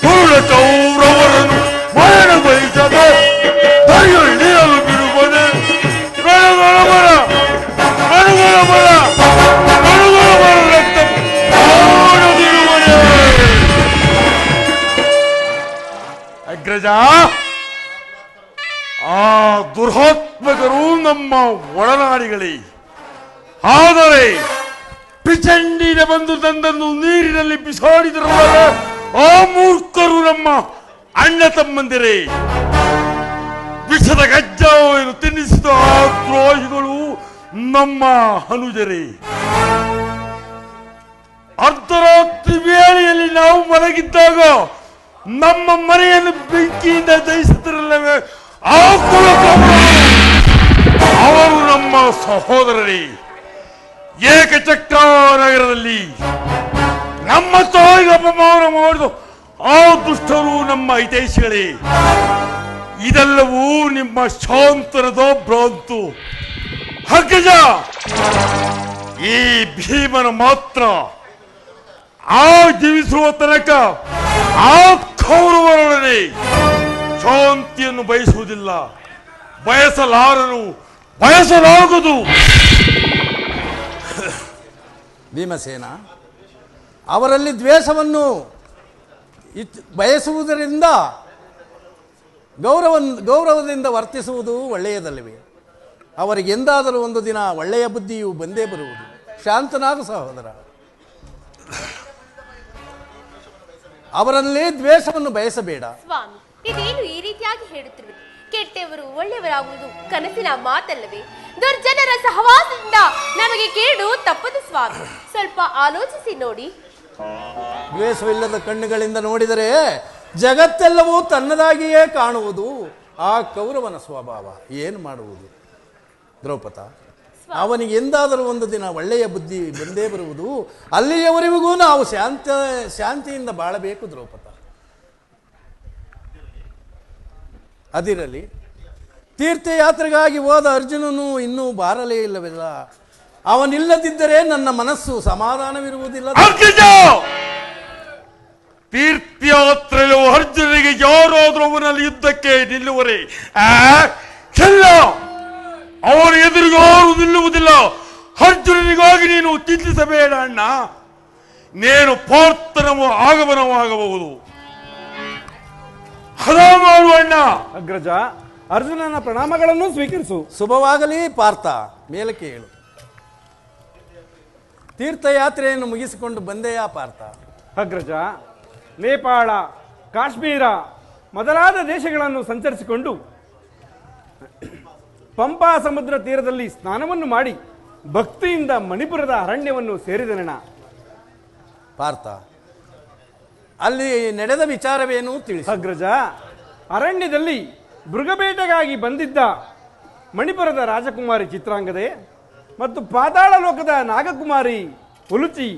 ಪೂರ್ಣ ಕೌರವರನ್ನು ಮರಣಗೊಳಿಸದೆ ದರೆಯೊಳಿರಲು ಬಿಡುವನೆ, ರಣಗೊಳಬರ ರಣಗೊಳಬರ ರಣಗೊಳಬರ ರಕ್ತ ಮಾಡದಿರುವನೆ. ಅಗ್ರಜ, ಆ ದುರಾತ್ಮಕರು ನಮ್ಮ ಒಳನಾಡಿಗಳೇ. ಆದರೆ ಪಿಚಂಡಿನ ಬಂದು ತಂದನ್ನು ನೀರಿನಲ್ಲಿ ಬಿಸಾಡಿದರಲ್ಲ, ಆ ಮೂರ್ಖರು ನಮ್ಮ ಅಣ್ಣ ತಮ್ಮಂದಿರೇ. ವಿಷದ ಗಜ್ಜಾವನ್ನು ತಿನ್ನಿಸಿದ ಆ ದ್ರೋಹಿಗಳು ನಮ್ಮ ಅನುಜರೇ. ಅರ್ಧರಾತ್ರಿ ವೇಳೆಯಲ್ಲಿ ನಾವು ಮಲಗಿದ್ದಾಗ ನಮ್ಮ ಮನೆಯನ್ನು ಬೆಂಕಿಯಿಂದ ದಹಿಸುತ್ತಿರಲಿಲ್ಲವೇ ಆ ಅವರು ನಮ್ಮ ಸಹೋದರರೇ. ಏಕಚಕ್ರ ನಗರದಲ್ಲಿ ನಮ್ಮ ತಾಯಿಗೆ ಅಪಮಾನ ಮಾಡಿದು ಆ ದುಷ್ಟರು ನಮ್ಮ ಹಿತೈಷಿಗಳೇ. ಇದೆಲ್ಲವೂ ನಿಮ್ಮ ಶಾಂತನದ ಭ್ರಾಂತು. ಅಗ್ರಜ, ಈ ಭೀಮನ ಮಾತ್ರ ಆ ಜೀವಿಸುವ ತನಕ ಆ ಕೌರವರೊಡನೆ ಶಾಂತಿಯನ್ನು ಬಯಸುವುದಿಲ್ಲ, ಬಯಸಲಾರನು, ಬಯಸಲಾಗದು. ಭೀಮಸೇನ, ಅವರಲ್ಲಿ ದ್ವೇಷವನ್ನು ಬಯಸುವುದರಿಂದ ಗೌರವದಿಂದ ವರ್ತಿಸುವುದು ಒಳ್ಳೆಯದಲ್ಲವೇ? ಅವರಿಗೆ ಎಂದಾದರೂ ಒಂದು ದಿನ ಒಳ್ಳೆಯ ಬುದ್ಧಿಯು ಬಂದೇ ಬರುವುದು. ಶಾಂತನಾಗು ಸಹೋದರ. ಅವರಲ್ಲಿ ದ್ವೇಷವನ್ನು ಬಯಸಬೇಡ. ಸ್ವಾಮಿ, ಇದೇನು ಈ ರೀತಿಯಾಗಿ ಹೇಳುತ್ತಿರುವುದು? ಕೆಟ್ಟವರು ಒಳ್ಳೆಯವರಾಗುವುದು ಕನಸಿನ ಮಾತಲ್ಲವೇ? ದುರ್ಜನರ ಸಹವಾಸದಿಂದ ನಮಗೆ ಕೇಡು ತಪ್ಪದು ಸ್ವಾಮಿ. ಸ್ವಲ್ಪ ಆಲೋಚಿಸಿ ನೋಡಿ. ದ್ವೇಷವಿಲ್ಲದ ಕಣ್ಣುಗಳಿಂದ ನೋಡಿದರೆ ಜಗತ್ತೆಲ್ಲವೂ ತನ್ನದಾಗಿಯೇ ಕಾಣುವುದು. ಆ ಕೌರವನ ಸ್ವಭಾವ. ಏನು ಮಾಡುವುದು ದ್ರೌಪದ? ಅವನಿಗೆ ಎಂದಾದರೂ ಒಂದು ದಿನ ಒಳ್ಳೆಯ ಬುದ್ಧಿ ಬಂದೇ ಬರುವುದು. ಅಲ್ಲಿಯವರೆಗೂ ನಾವು ಶಾಂತಿಯಿಂದ ಬಾಳಬೇಕು ದ್ರೌಪದ. ಅದಿರಲಿ, ತೀರ್ಥಯಾತ್ರೆಗಾಗಿ ಹೋದ ಅರ್ಜುನನು ಇನ್ನೂ ಬಾರಲೇ ಇಲ್ಲವಿಲ್ಲ. ಅವನಿಲ್ಲದಿದ್ದರೆ ನನ್ನ ಮನಸ್ಸು ಸಮಾಧಾನವಿರುವುದಿಲ್ಲ. ತೀರ್ಥಯಾತ್ರೆಯು ಅರ್ಜುನಿಗೆ ಯಾರಾದ್ರೂ ಅವನಲ್ಲಿ ಯುದ್ಧಕ್ಕೆ ನಿಲ್ಲುವರೆ? ಅವರ ಎದುರಿಗೆ ಯಾರು ನಿಲ್ಲುವುದಿಲ್ಲ. ಅರ್ಜುನನಿಗಾಗಿ ನೀನು ಚಿಂತಿಸಬೇಡ ಅಣ್ಣ. ನೀನು ಪಾರ್ಥನವು ಆಗಮನವಾಗಬಹುದು. ಹಲೋ ಮಾಡು ಅಣ್ಣ. ಅಗ್ರಜ, ಅರ್ಜುನನ ಪ್ರಣಾಮಗಳನ್ನು ಸ್ವೀಕರಿಸು. ಶುಭವಾಗಲಿ ಪಾರ್ಥ. ಮೇಲಕ್ಕೆ ಹೇಳು. ತೀರ್ಥಯಾತ್ರೆಯನ್ನು ಮುಗಿಸಿಕೊಂಡು ಬಂದೆಯಾ ಪಾರ್ಥ? ಅಗ್ರಜ, ನೇಪಾಳ, ಕಾಶ್ಮೀರ ಮೊದಲಾದ ದೇಶಗಳನ್ನು ಸಂಚರಿಸಿಕೊಂಡು ಪಂಪಾ ಸಮುದ್ರ ತೀರದಲ್ಲಿ ಸ್ನಾನವನ್ನು ಮಾಡಿ ಭಕ್ತಿಯಿಂದ ಮಣಿಪುರದ ಅರಣ್ಯವನ್ನು ಸೇರಿದನಣ್ಣ. ಪಾರ್ಥ, ಅಲ್ಲಿ ನಡೆದ ವಿಚಾರವೇನು ತಿಳಿಸಿ. ಅಗ್ರಜ, ಅರಣ್ಯದಲ್ಲಿ ಮೃಗಬೇಟೆಗಾಗಿ ಬಂದಿದ್ದ ಮಣಿಪುರದ ರಾಜಕುಮಾರಿ ಚಿತ್ರಾಂಗದೆ ಮತ್ತು ಪಾತಾಳ ಲೋಕದ ನಾಗಕುಮಾರಿ ಉಲುಚಿ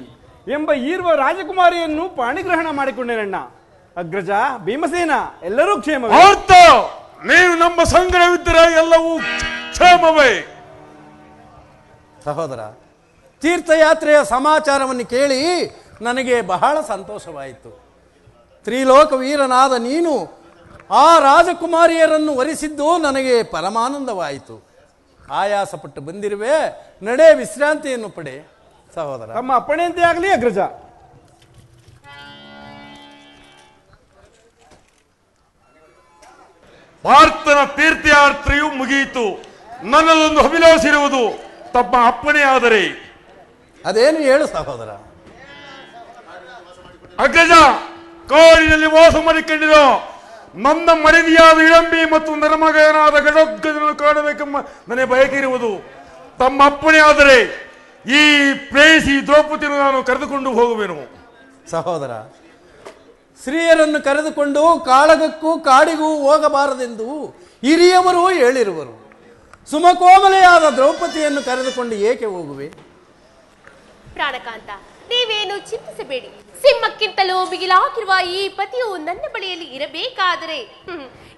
ಎಂಬ ಈರ್ವ ರಾಜಕುಮಾರಿಯನ್ನು ಪಾಣಿಗ್ರಹಣ ಮಾಡಿಕೊಂಡೇನಣ್ಣ. ಅಗ್ರಜ, ಭೀಮಸೇನ ಎಲ್ಲರೂ ಕ್ಷೇಮ. ನೀವು ನಮ್ಮ ಸಂಗ್ರಹವಿದ್ದರೆ ಎಲ್ಲವೂ ಕ್ಷೇಮವೇ. ಸಹೋದರ, ತೀರ್ಥಯಾತ್ರೆಯ ಸಮಾಚಾರವನ್ನು ಕೇಳಿ ನನಗೆ ಬಹಳ ಸಂತೋಷವಾಯಿತು. ತ್ರಿಲೋಕ ವೀರನಾದ ನೀನು ಆ ರಾಜಕುಮಾರಿಯರನ್ನು ವರಿಸಿದ್ದು ನನಗೆ ಪರಮಾನಂದವಾಯಿತು. ಆಯಾಸಪಟ್ಟು ಬಂದಿರುವೆ, ನಡೆ ವಿಶ್ರಾಂತಿಯನ್ನು ಪಡೆ ಸಹೋದರ. ತಮ್ಮ ಅಪ್ಪಣೆಯಂತೆ ಆಗಲಿ ಅಗ್ರಜ. ಪಾರ್ಥನ ತೀರ್ಥಯಾತ್ರೆಯು ಮುಗಿಯಿತು. ನನ್ನದೊಂದು ಅಭಿಲಾಷ ಇರುವುದು. ತಮ್ಮ ಅಪ್ಪಣೆ ಆದರೆ. ಅದೇನು ಹೇಳು ಸಹೋದರ. ಅಗ್ರಜ, ಕಾಡಿನಲ್ಲಿ ವಾಸ ಮಾಡಿಕೊಂಡಿರೋ ನನ್ನ ಮಡದಿಯಾದ ಇಳಂಬಿ ಮತ್ತು ನನ್ನ ಮಗನಾದ ಗಡೊಗ್ಗದನ್ನು ಕಾಣಬೇಕೆಂಬ ನನಗೆ ಬಯಕೆ ಇರುವುದು. ತಮ್ಮ ಅಪ್ಪಣೆ ಆದರೆ ಈ ಪ್ರೇಯಸಿ ದ್ರೌಪದಿಯನ್ನು ನಾನು ಕರೆದುಕೊಂಡು ಹೋಗುವೆನು. ಸಹೋದರ, ಸ್ತ್ರೀಯರನ್ನು ಕರೆದುಕೊಂಡು ಕಾಳಗಕ್ಕೂ ಕಾಡಿಗೂ ಹೋಗಬಾರದೆಂದು ಹಿರಿಯವರು ಹೇಳಿರುವರು. ಸುಮಕೋಮಲೆಯಾದ ದ್ರೌಪದಿಯನ್ನು ಕರೆದುಕೊಂಡು ಏಕೆ ಹೋಗುವೆ? ಪ್ರಾಣಕಾಂತ, ನೀವೇನು ಚಿಂತಿಸಬೇಡಿ. ಸಿಂಹಕ್ಕಿಂತಲೂ ಬಿಗಿಲಾಗಿರುವ ಈ ಪತಿಯು ನನ್ನ ಬಳಿಯಲ್ಲಿ ಇರಬೇಕಾದರೆ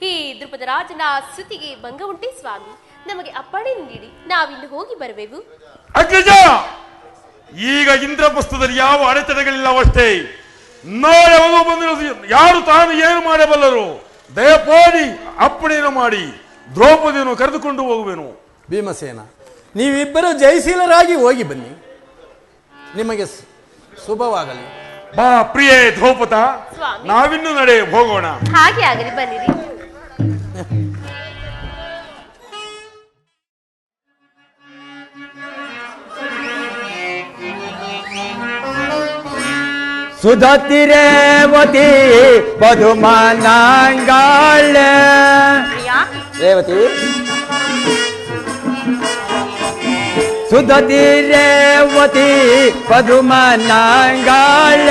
ಈ ದ್ರುಪದ ರಾಜನ ಸ್ತುತಿಗೆ ಭಂಗ ಉಂಟೆ ಸ್ವಾಮಿ. ನಮಗೆ ಅಪ್ಪಣೆ ನೀಡಿ, ನಾವಿಲ್ಲಿ ಹೋಗಿ ಬರಬೇಕು. ಅಗ್ರಜ, ಈಗ ಇಂದ್ರಪ್ರಸ್ಥದಲ್ಲಿ ಯಾವ ಅಡೆತಡೆಗಳಿಲ್ಲವಷ್ಟೇ. ನಾಳೆ ಬಂದಿರೋದು ಯಾರು ತಾನು ಏನು ಮಾಡಬಲ್ಲರು? ದಯಪಾಡಿ ಅಪ್ಪಣೆಯನ್ನು ಮಾಡಿ ದ್ರೌಪದಿಯನ್ನು ಕರೆದುಕೊಂಡು ಹೋಗುವೆನು. ಭೀಮಸೇನ, ನೀವಿಬ್ಬರು ಜಯಶೀಲರಾಗಿ ಹೋಗಿ ಬನ್ನಿ. ನಿಮಗೆ ಶುಭವಾಗಲಿ. ಬಾ ಪ್ರಿಯೇ ದ್ರೌಪದ, ಸ್ವಾಮಿ, ನಾವಿನ್ನು ನಡೆ ಹೋಗೋಣ. ಹಾಗೆ ಆಗಲಿ, ಬನ್ನಿರಿ. ಸುಧತಿ ರೇವತಿ ಪದುಮನಾಂಗಾಳ. ರೇವತಿ, ಸುಧತಿ ರೇವತಿ ಪದುಮನಾಂಗಾಳ.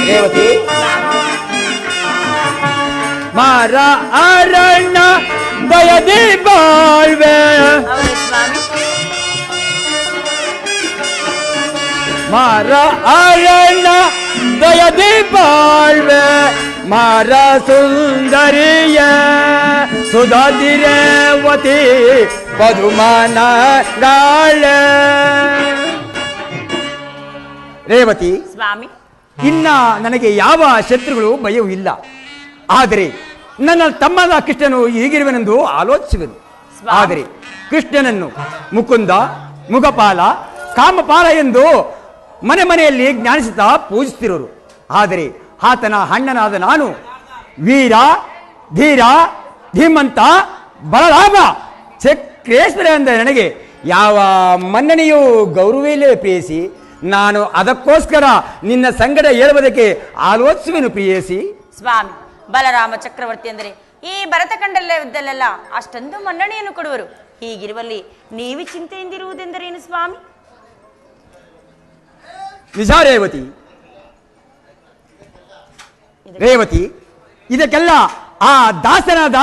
ರೇವತಿ, ಮಾರ ಅರಣ್ಯ ಬಯದಿ ಬಾಳ್ವೆ. ಮಾರ ಅರಣ್ಯ ದಯದಿ ಬಾಳ್ವೆ ಮಾರ ಸುಂದರಿಯ ಸುಧಾದಿ ರೇವತಿ ಬದುಮಾನ ಗಾಳೆ. ರೇವತಿ, ಸ್ವಾಮಿ, ಇನ್ನ ನನಗೆ ಯಾವ ಶತ್ರುಗಳು ಭಯವೂ ಇಲ್ಲ. ಆದರೆ ನನ್ನ ತಮ್ಮನ ಕೃಷ್ಣನು ಹೀಗಿರುವನೆಂದು ಆಲೋಚಿಸುವೆನು. ಆದರೆ ಕೃಷ್ಣನನ್ನು ಮುಕುಂದ, ಮುಖಪಾಲ, ಕಾಮಪಾಲ ಎಂದು ಮನೆ ಮನೆಯಲ್ಲಿ ಜ್ಞಾನಿಸುತ್ತಾ ಪೂಜಿಸುತ್ತಿರೋರು. ಆದರೆ ಆತನ ಅಣ್ಣನಾದ ನಾನು ವೀರ, ಧೀರ, ಧೀಮಂತ, ಬಲರಾಮ, ಚಕ್ರೇಶ್ವರ ಎಂದ ನನಗೆ ಯಾವ ಮನ್ನಣೆಯೂ ಗೌರವವಿಲ್ಲವೇ ಪ್ರಿಯಸಿ. ನಾನು ಅದಕ್ಕೋಸ್ಕರ ನಿನ್ನ ಸಂಗಡ ಹೇಳುವುದಕ್ಕೆ ಆಲೋಚಿಸುವೆನು ಪ್ರಿಯಸಿ. ಸ್ವಾಮಿ, ಬಲರಾಮ ಚಕ್ರವರ್ತಿ ಅಂದರೆ ಈ ಭರತಖಂಡದಲ್ಲೆಲ್ಲ ಅಷ್ಟೊಂದು ಮನ್ನಣೆಯನ್ನು ಕೊಡುವರು. ಹೀಗಿರುವಲ್ಲಿ ನೀವು ಚಿಂತೆಯಿಂದಿರುವುದೆಂದರೇನು ಸ್ವಾಮಿ? ನಿಜ ರೇವತಿ. ರೇವತಿ, ಇದಕ್ಕೆಲ್ಲ ಆ ದಾಸನಾದ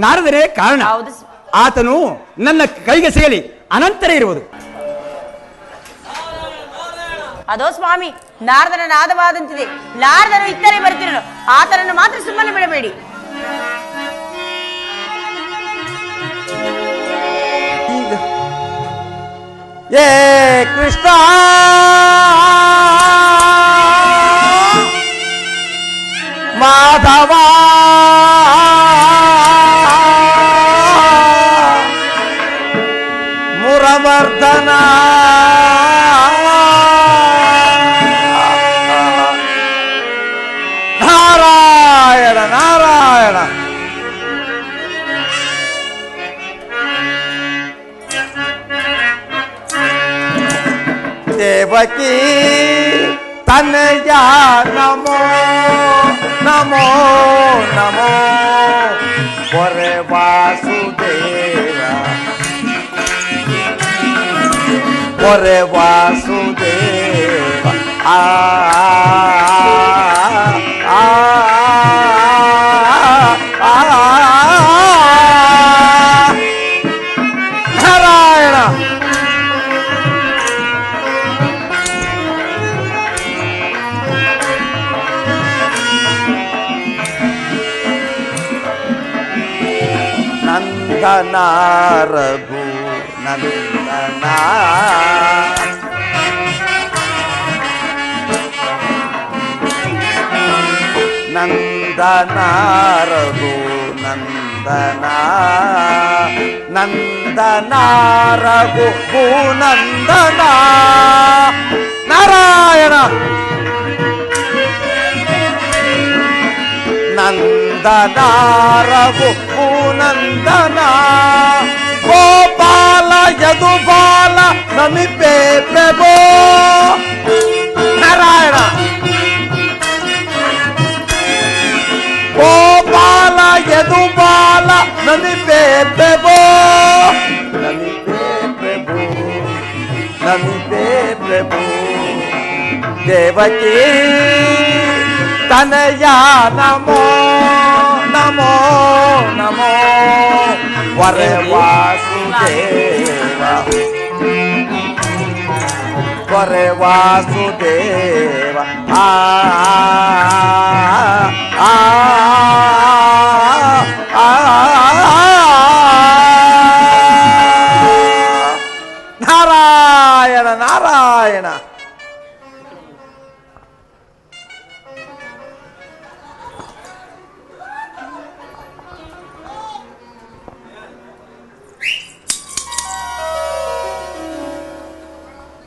ನಾರದರೇ ಕಾರಣ. ಹೌದು. ಆತನು ನನ್ನ ಕೈಗೆ ಸಿಗಲಿ ಅನಂತರ ಇರುವುದು. ಅದೋ ಸ್ವಾಮಿ, ನಾರದನ ನಾದವಾದಂತಿದೆ. ನಾರದನು ಇತ್ತಲೇ ಬರ್ತಿರನು, ಆತನನ್ನು ಮಾತ್ರ ಸುಮ್ಮನೆ ಬಿಡಬೇಡಿ. ಏ ಕೃಷ್ಣ ಮಾಧವ ಮುರವರ್ಧನ ನಾರಾಯಣ ನಾರಾಯಣ. ದೇವಕಿ ತನಯ ನಮೋ ನಮೋ ನಮೋ ಪೊರೆ ವಾಸುದೇವ ಪೊರೆ ವಾಸುದೇವ ಆ ನಾರಾಯಣ. ನಂದನ ರಘು ನಂದನ ನಂದನ ರಘು ನಂದನ ನಂದನ ರಘು ಭೂನಂದನ ನಾರಾಯಣ. ನಂದನ ರಘು ಭೂನಂದನ ಗೋಪಾಲ ಯದುಪಾಲ ನಮಿಪೇ ಪ್ರಭೋ ನಾರಾಯಣ. ಗೋಪಾಲ ಯದುಪಾಲ ನಮಿಪೇ ಪ್ರಭೋ ನಮಿಪೇ ಪ್ರಭು ನಮಿಪೇ ಪ್ರಭು. ದೇವಕಿ ತನಯ ನಮೋ ನಮೋ ನಮೋ ವರೆ ವಾಸುದೇವ ವರೆ ವಾಸುದೇವ ಆ ಆ ನಾರಾಯಣ ನಾರಾಯಣ.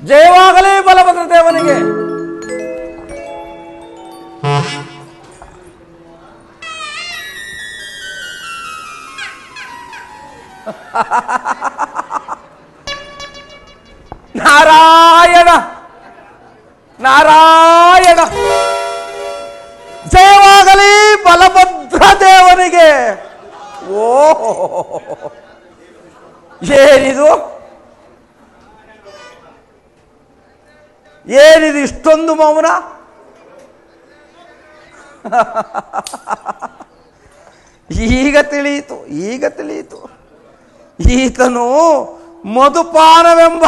ಜಯವಾಗಲಿ ಬಲಭದ್ರ ದೇವನಿಗೆ. ನಾರಾಯಣ ನಾರಾಯಣ. ಜಯವಾಗಲಿ ಬಲಭದ್ರ ದೇವನಿಗೆ. ಓ ಏನಿದು ಏನಿದು ಇಷ್ಟೊಂದು ಮೌನ? ಈಗ ತಿಳಿಯಿತು ಈಗ ತಿಳಿಯಿತು. ಈತನು ಮಧುಪಾನವೆಂಬ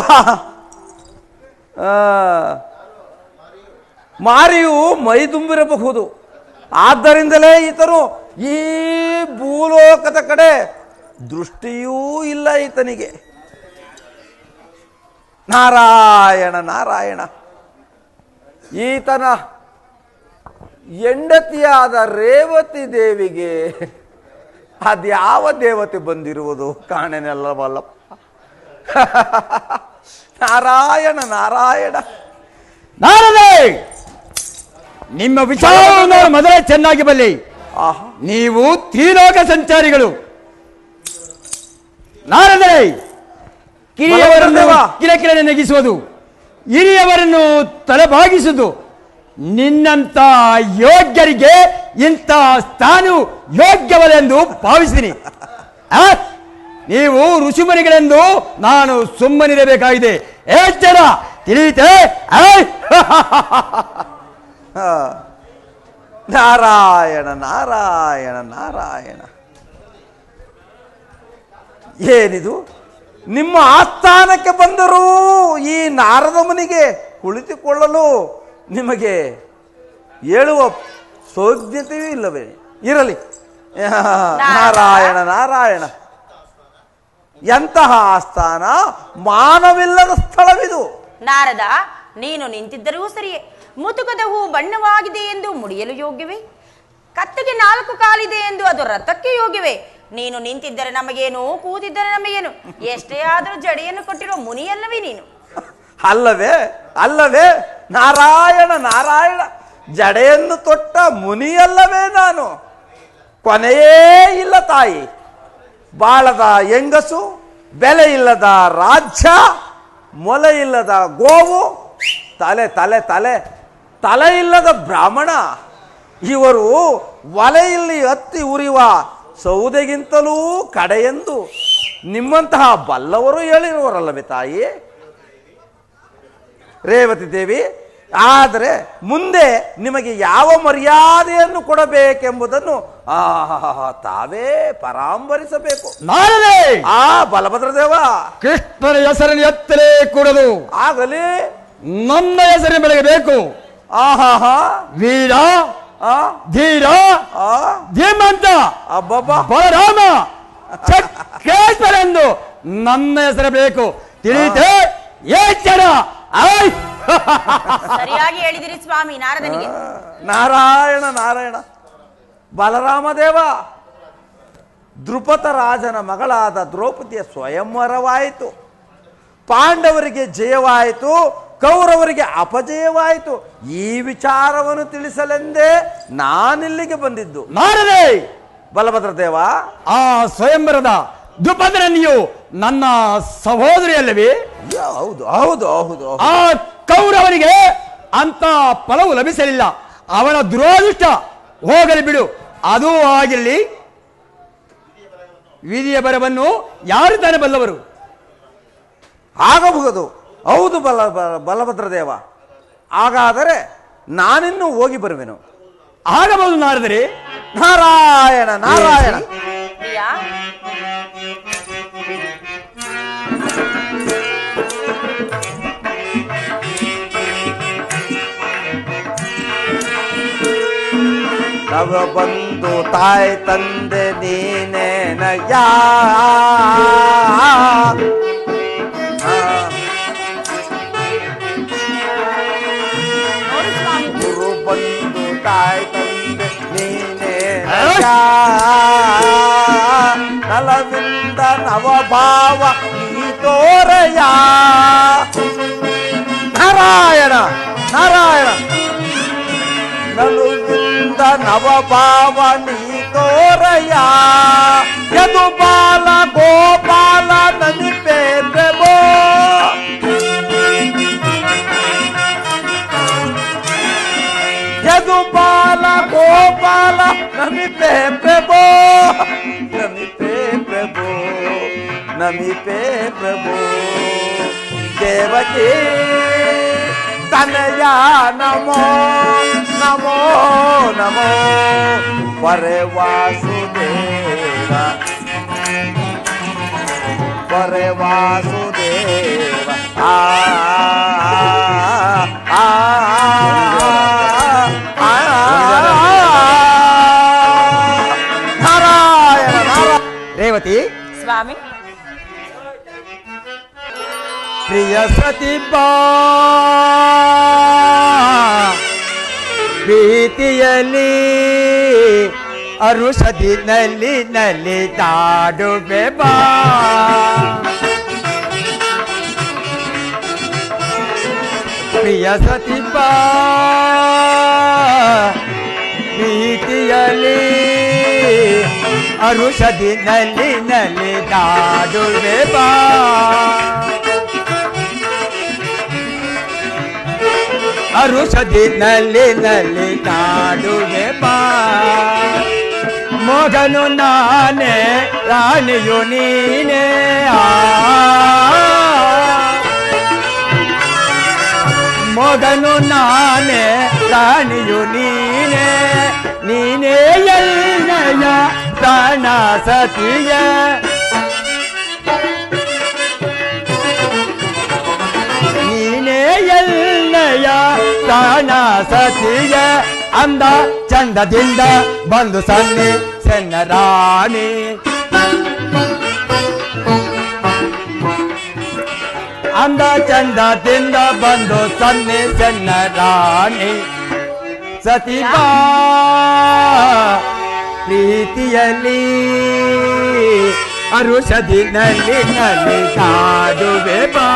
ಮಾರಿಯು ಮೈದುಂಬಿರಬಹುದು. ಆದ್ದರಿಂದಲೇ ಈತನು ಈ ಭೂಲೋಕದ ಕಡೆ ದೃಷ್ಟಿಯೂ ಇಲ್ಲ ಈತನಿಗೆ. ನಾರಾಯಣ ನಾರಾಯಣ. ಈತನ ಹೆಂಡತಿಯಾದ ರೇವತಿ ದೇವಿಗೆ ಅದ್ಯಾವ ದೇವತೆ ಬಂದಿರುವುದು ಕಾಣೆನಲ್ಲವಲ್ಲಪ್ಪ. ನಾರಾಯಣ ನಾರಾಯಣ. ನಾರದೇ, ನಿಮ್ಮ ವಿಚಾರವನ್ನು ಮೊದಲೇ ಚೆನ್ನಾಗಿ ಬಲ್ಲಿ. ನೀವು ತ್ರಿಲೋಕ ಸಂಚಾರಿಗಳು. ನಾರದೇ, ಕಿರಿಯವರನ್ನು ಕಿರಕಿರನೆ ನೆಗಿಸುವುದು, ಹಿರಿಯವರನ್ನು ತಲೆಬಾಗಿಸುವುದು ನಿನ್ನಂತ ಯೋಗ್ಯರಿಗೆ ಇಂಥ ಸ್ಥಾನವು ಯೋಗ್ಯವಲೆಂದು ಭಾವಿಸಿದ್ದೀನಿ. ನೀವು ಋಷಿಮುನಿಗಳೆಂದು ನಾನು ಸುಮ್ಮನಿರಬೇಕಾಗಿದೆ. ಎಚ್ಚರ, ತಿಳಿಯುತ್ತೆ? ನಾರಾಯಣ ನಾರಾಯಣ ನಾರಾಯಣ. ಏನಿದು? ನಿಮ್ಮ ಆಸ್ಥಾನಕ್ಕೆ ಬಂದರೂ ಈ ನಾರದ ಮುನಿಗೆ ಕುಳಿತುಕೊಳ್ಳಲು ನಿಮಗೆ ಹೇಳುವ ಸೌಜ್ಞತೆಯೂ ಇಲ್ಲವೇ? ಇರಲಿ. ನಾರಾಯಣ ನಾರಾಯಣ. ಎಂತಹ ಆಸ್ಥಾನ, ಮಾನವಿಲ್ಲದ ಸ್ಥಳವಿದು. ನಾರದ, ನೀನು ನಿಂತಿದ್ದರೂ ಸರಿಯೇ. ಮುತುಕದ ಹೂ ಬಣ್ಣವಾಗಿದೆ ಎಂದು ಮುಡಿಯಲು ಯೋಗ್ಯವೇ? ಕತ್ತಿಗೆ 4 ಕಾಲಿದೆ ಎಂದು ಅದು ರಥಕ್ಕೆ ಯೋಗ್ಯವೇ? ನೀನು ನಿಂತಿದ್ದರೆ ನಮಗೇನು, ಕೂತಿದ್ದರೆ ನಮಗೇನು? ಎಷ್ಟೇ ಆದರೂ ಜಡೆಯನ್ನು ಕೊಟ್ಟಿರೋ ಮುನಿಯಲ್ಲವೇ ನೀನು? ಅಲ್ಲವೇ ಅಲ್ಲವೇ? ನಾರಾಯಣ ನಾರಾಯಣ. ಜಡೆಯನ್ನು ತೊಟ್ಟ ಮುನಿಯಲ್ಲವೇ ನಾನು? ಕೊನೆಯೇ ಇಲ್ಲ ತಾಯಿ. ಬಾಳದ ಹೆಂಗಸು, ಬೆಲೆ ಇಲ್ಲದ ರಾಜ್ಯ, ಮೊಲೆ ಇಲ್ಲದ ಗೋವು, ತಲೆ ತಲೆ ತಲೆ ತಲೆ ಇಲ್ಲದ ಬ್ರಾಹ್ಮಣ. ಇವರು ಒಲೆಯಲ್ಲಿ ಹತ್ತಿ ಉರಿಯುವ ಸೌದೆಗಿಂತಲೂ ಕಡೆಯೆಂದು ನಿಮ್ಮಂತಹ ಬಲ್ಲವರು ಹೇಳಿರುವರಲ್ಲವೇ ತಾಯಿ? ರೇವತಿ ದೇವಿ, ಆದರೆ ಮುಂದೆ ನಿಮಗೆ ಯಾವ ಮರ್ಯಾದೆಯನ್ನು ಕೊಡಬೇಕೆಂಬುದನ್ನು ತಾವೇ ಪರಾಂಬರಿಸಬೇಕು. ನಾರದೇ, ಬಲಭದ್ರ ದೇವ, ಕೃಷ್ಣನ ಹೆಸರನ್ನು ಎತ್ತಲೇ ಕೂಡದು. ಆಗಲಿ. ನನ್ನ ಹೆಸರಿನ ಬೆಳಗ್ಗೆ ಬೇಕು. ವೀರ, ಧೀರ, ಧೀಮಂತ, ಬಲರಾಮ, ಚಕ್ರೇಶ್ವರೆಂದು ನನ್ನ ಹೆಸರು ಬೇಕು. ತಿಳಿಯುತ್ತೆ? ಎಚ್ಚರ. ಸರಿಯಾಗಿ ಹೇಳಿದಿರಿ ಸ್ವಾಮಿ ನಾರದನಿಗೆ. ನಾರಾಯಣ ನಾರಾಯಣ. ಬಲರಾಮದೇವ, ದ್ರುಪದ ರಾಜನ ಮಗಳಾದ ದ್ರೌಪದಿಯ ಸ್ವಯಂವರವಾಯಿತು. ಪಾಂಡವರಿಗೆ ಜಯವಾಯಿತು, ಕೌರವರಿಗೆ ಅಪಜಯವಾಯಿತು. ಈ ವಿಚಾರವನ್ನು ತಿಳಿಸಲೆಂದೇ ನಾನಿಲ್ಲಿಗೆ ಬಂದಿದ್ದು. ನಾರದೇ, ಬಲಭದ್ರ ದೇವ, ಆ ಸ್ವಯಂವರದ ದ್ರುಪದನ ನೀವು ನನ್ನ ಸಹೋದರಿ ಅಲ್ಲವೇ? ಹೌದು ಹೌದು ಹೌದು. ಆ ಕೌರವನಿಗೆ ಅಂತ ಫಲವು ಲಭಿಸಲಿಲ್ಲ. ಅವನ ದುರಾದೃಷ್ಟ ಹೋಗಲಿ ಬಿಡು. ಅದು ಆಗಿರಲಿ. ವಿಧಿಯ ಬರವನ್ನು ಯಾರು ತಾನೇ ಬಲ್ಲವರು? ಆಗಬಹುದು. ಹೌದು ಬಲಭದ್ರ ದೇವ. ಹಾಗಾದರೆ ನಾನಿನ್ನು ಹೋಗಿ ಬರುವೆನು. ಆಗಬಹುದು ನಾರದರೆ. ನಾರಾಯಣ ನಾರಾಯಣ. ನವ ಬಂದು ತಾಯಿ ತಂದೆ ನೀನೇನಯ್ಯ, ಗುರು ಬಂದು ತಾಯಿ ತಂದೆ ನೀನೇನಯ್ಯ, ನಲವಿಂದ ನವಭಾವ ನೀ ತೋರಯ್ಯ. ನಾರಾಯಣ ನಾರಾಯಣ. ನಲುವಿಂದ ನವಭಾವ ನೀ ತೋರಯ್ಯ, ಯದು ಬಾಲ ಗೋಪಾಲ ನನಿಪೇ ಪ್ರಭೋ, ಯದು ಬಾಲ ಗೋಪಾಲ ನಮಿಪೇ ಪ್ರಭೋ, ನಮಿಪೇ ಪ್ರಭೋ, ನಮಿಪೇ ಪ್ರಭೋ. ದೇವಕಿ ತನಯ ನಮೋ ನಮೋ ನಮೋ, ಪರೆ ವಾಸುದೇವ, ಪರೆ ವಾಸುದೇವ. ಆ ಸ್ವಾಮಿ. ಪ್ರಿಯ ಸತಿ ಬಾ ಪ್ರೀತಿಯಲ್ಲಿ ಅರುಷದಿ ನಲ್ಲಿ ತಾಡುವೆ ಬಾ. ಪ್ರಿಯ ಸತಿ ಬಾ ಪ್ರೀತಿಯಲ್ಲಿ ಅರುಷದಿ ನಲ್ಲಿ ತಾಡುವೆ ಬಾ. ಅರುಷದಿ ನಲ್ಲಿ ತಾಡುವೆ ಬಾ. ಮಗನು ನಾನೇ ರಾಣಿಯು ನೀನೇ. ಮಗನು ನಾನೇ ರಾಣಿಯು ನೀನೇ. ನೀನೇ ಎನ್ನಯ ಪ್ರಾಣ ಸತಿಯ. ನೀನೇ ಎನ್ನಯ ಪ್ರಾಣ ಸತಿಯ. ಅಂದ ಚಂದದಿಂದ ಬಂದು ಸನ್ನಿ ಸೆನ್ನ ರಾಣಿ. ಅಂದ ಚಂದದಿಂದ ಬಂದು ಸನ್ನಿ ಸೆನ್ನ ರಾಣಿ. ಸತಿ ಬಾ ಪ್ರೀತಿಯಲ್ಲಿ ಅರುಷದಿ ನಲ್ಲಿ ತಾಡುವೆ ಬಾ.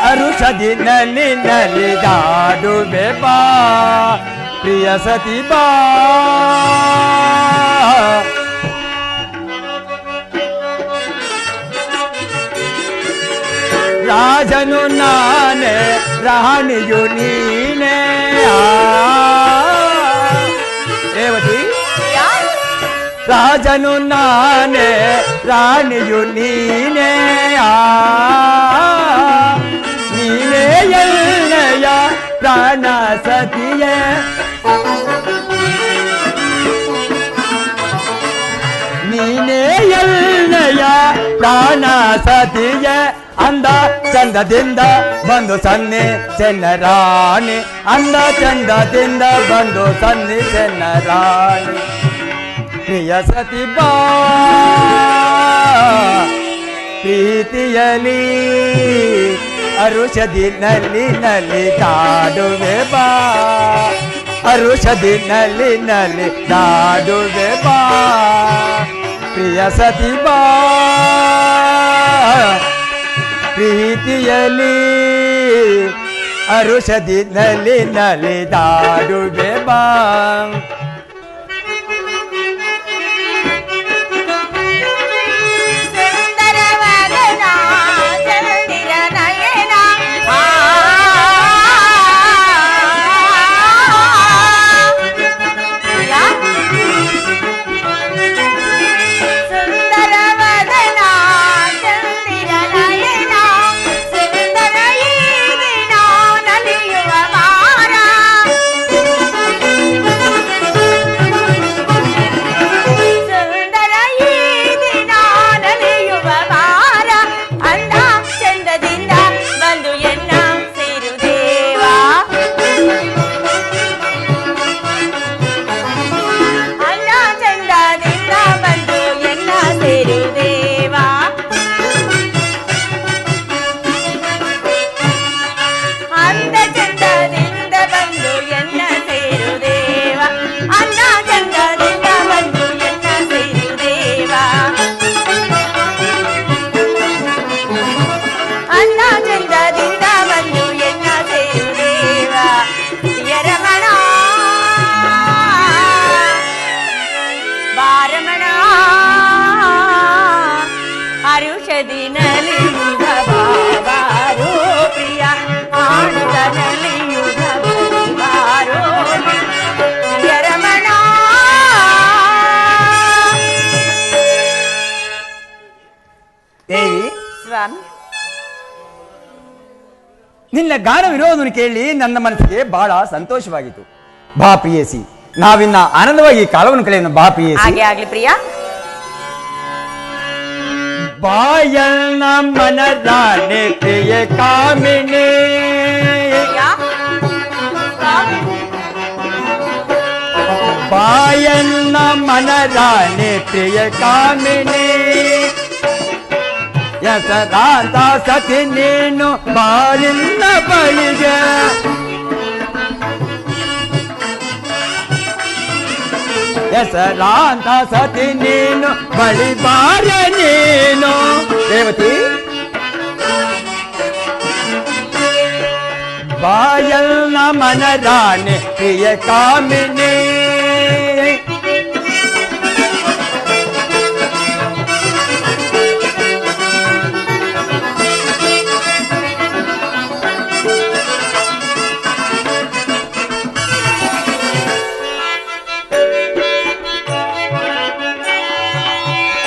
ಅರುಷದಿ ನಲ್ಲಿ ತಾಡುವೆ ಬಾ. ಪ್ರಿಯ ಸತಿ ಬಾ ರಾಜನು ನಾನೇ ರಾಣಿಯು ನೀನೇ. ರೇವತಿ ರಾಜನು ನಾನೇ ರಾಣಿಯು ನೀನೇ. ನೀನೇ ಎನ್ನಯ ಪ್ರಾಣ ಸತಿಯೇ. ನೀನೇ ಎನ್ನಯ ಪ್ರಾಣ ಸತಿಯೇ. ಅಂದ ಚಂದದಿಂದ ಬಂದು ಸನ್ನಿ ಸೆನ್ನ ರಾಣಿ. ಅಂದ ಚಂದದಿಂದ ಬಂದು ಸನ್ನಿ ಸೆನ್ನ ರಾಣಿ. ಪ್ರಿಯ ಸತಿ ಬಾ ಪ್ರೀತಿಯಲಿ ಅರುಷದಿ ನಲ್ಲಿ ತಾಡುವೆ ಬಾ. ಅರುಷದಿ ನಲ್ಲಿ ತಾಡುವೆ ಬಾ. ಪ್ರಿಯ ಸತಿ ಬಾ ಪ್ರೀತಿಯಲಿ ಅರುಷದಿ ನಲ್ಲಿ ತಾಡುವೆ ಬಾ. ನಿನ್ನ ಗಾನ ವಿನೋದವನ್ನು ಕೇಳಿ ನನ್ನ ಮನಸ್ಸಿಗೆ ಬಹಳ ಸಂತೋಷವಾಗಿತ್ತು. ಬಾ ಪ್ರಿಯಸಿ, ನಾವಿನ್ನ ಆನಂದವಾಗಿ ಕಾಲವನ್ನು ಕಳೆಯೋಣ. ಬಾ ಪ್ರಿಯಸಿ. ಹಾಗೆ ಆಗ್ಲಿ ಪ್ರಿಯ. ಬಾಯಣ್ಣ ಮನದಾನೆ ಪ್ರಿಯ ಕಾಮಿನಿ. ಬಾಯಣ್ಣ ಮನ ರಾಣಿ ಪ್ರಿಯ ಕಾಮಿನಿ ಹೆಸರಾದ ಸತಿ ನೀನು ಬಾಳಿನ ಬಳಿಗೆ ಹೆಸರಾದ ಸತಿ ನೀನು ಬಳಿ ಬಾರ ನೀನು ರೇವತಿ ಬಾಯಲ್ನ ಮನ ರಾಣಿ ಪ್ರಿಯ ಕಾಮಿನಿ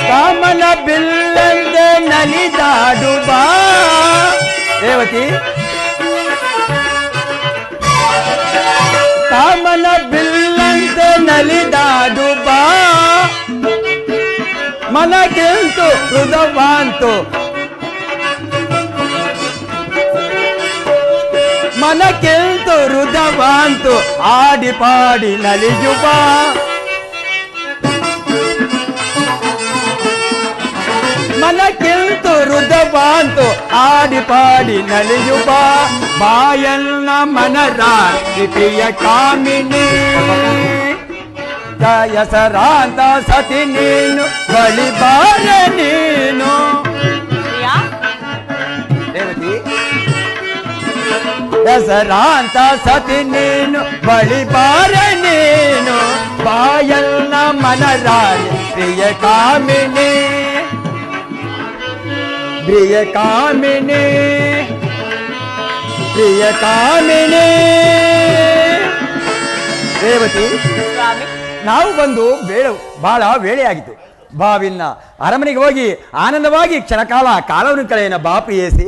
ಕಾಮನ ಬಿಲ್ಲಂದೆ ನಲಿದಾಡುವ ರೇವತಿ ಕಾಮನ ಬಿಲ್ಲಂತೆ ನಲಿದಾಡುವ ಮನಗೆಂತು ಹೃದವಾಂತು ಮನಗೆಂತು ಹೃದವಾಂತು ಆಡಿ ಪಾಡಿ ನಲಿಯುವ ಮನಕ್ಕಿಂತು ಹೃದವಾಂತು ಆಡಿ ಪಾಡಿ ನಲಿಯುವ ಬಾಯಲ್ನ ಮನ ರಾಣಿ ಪ್ರಿಯ ಕಾಮಿನಿ ಹೆಸರಾದ ಸತಿ ನೀನು ಬಳಿ ಬಾರ ನೀನು ರೇವತಿ ಹೆಸರಾದ ಸತಿ ನೀನು ಬಳಿ ಬಾರ ನೀನು ಬಾಯಲ್ನ ಮನ ರಾಣಿ ಪ್ರಿಯ ಕಾಮಿನಿ ಪ್ರಿಯ ಕಾಮಿನಿ ಪ್ರಿಯ ಕಾಮಿನಿ ರೇವತಿ ನಾವು ಬಂದು ಬಹಳ ವೇಳೆಯಾಗಿತ್ತು ಬಾವಿನ ಅರಮನೆಗೆ ಹೋಗಿ ಆನಂದವಾಗಿ ಕ್ಷಣಕಾಲ ಕಾಲವನ್ನು ಕಳೆಯೋಣ ಬಾ ಪ್ರಿಯಸಿ.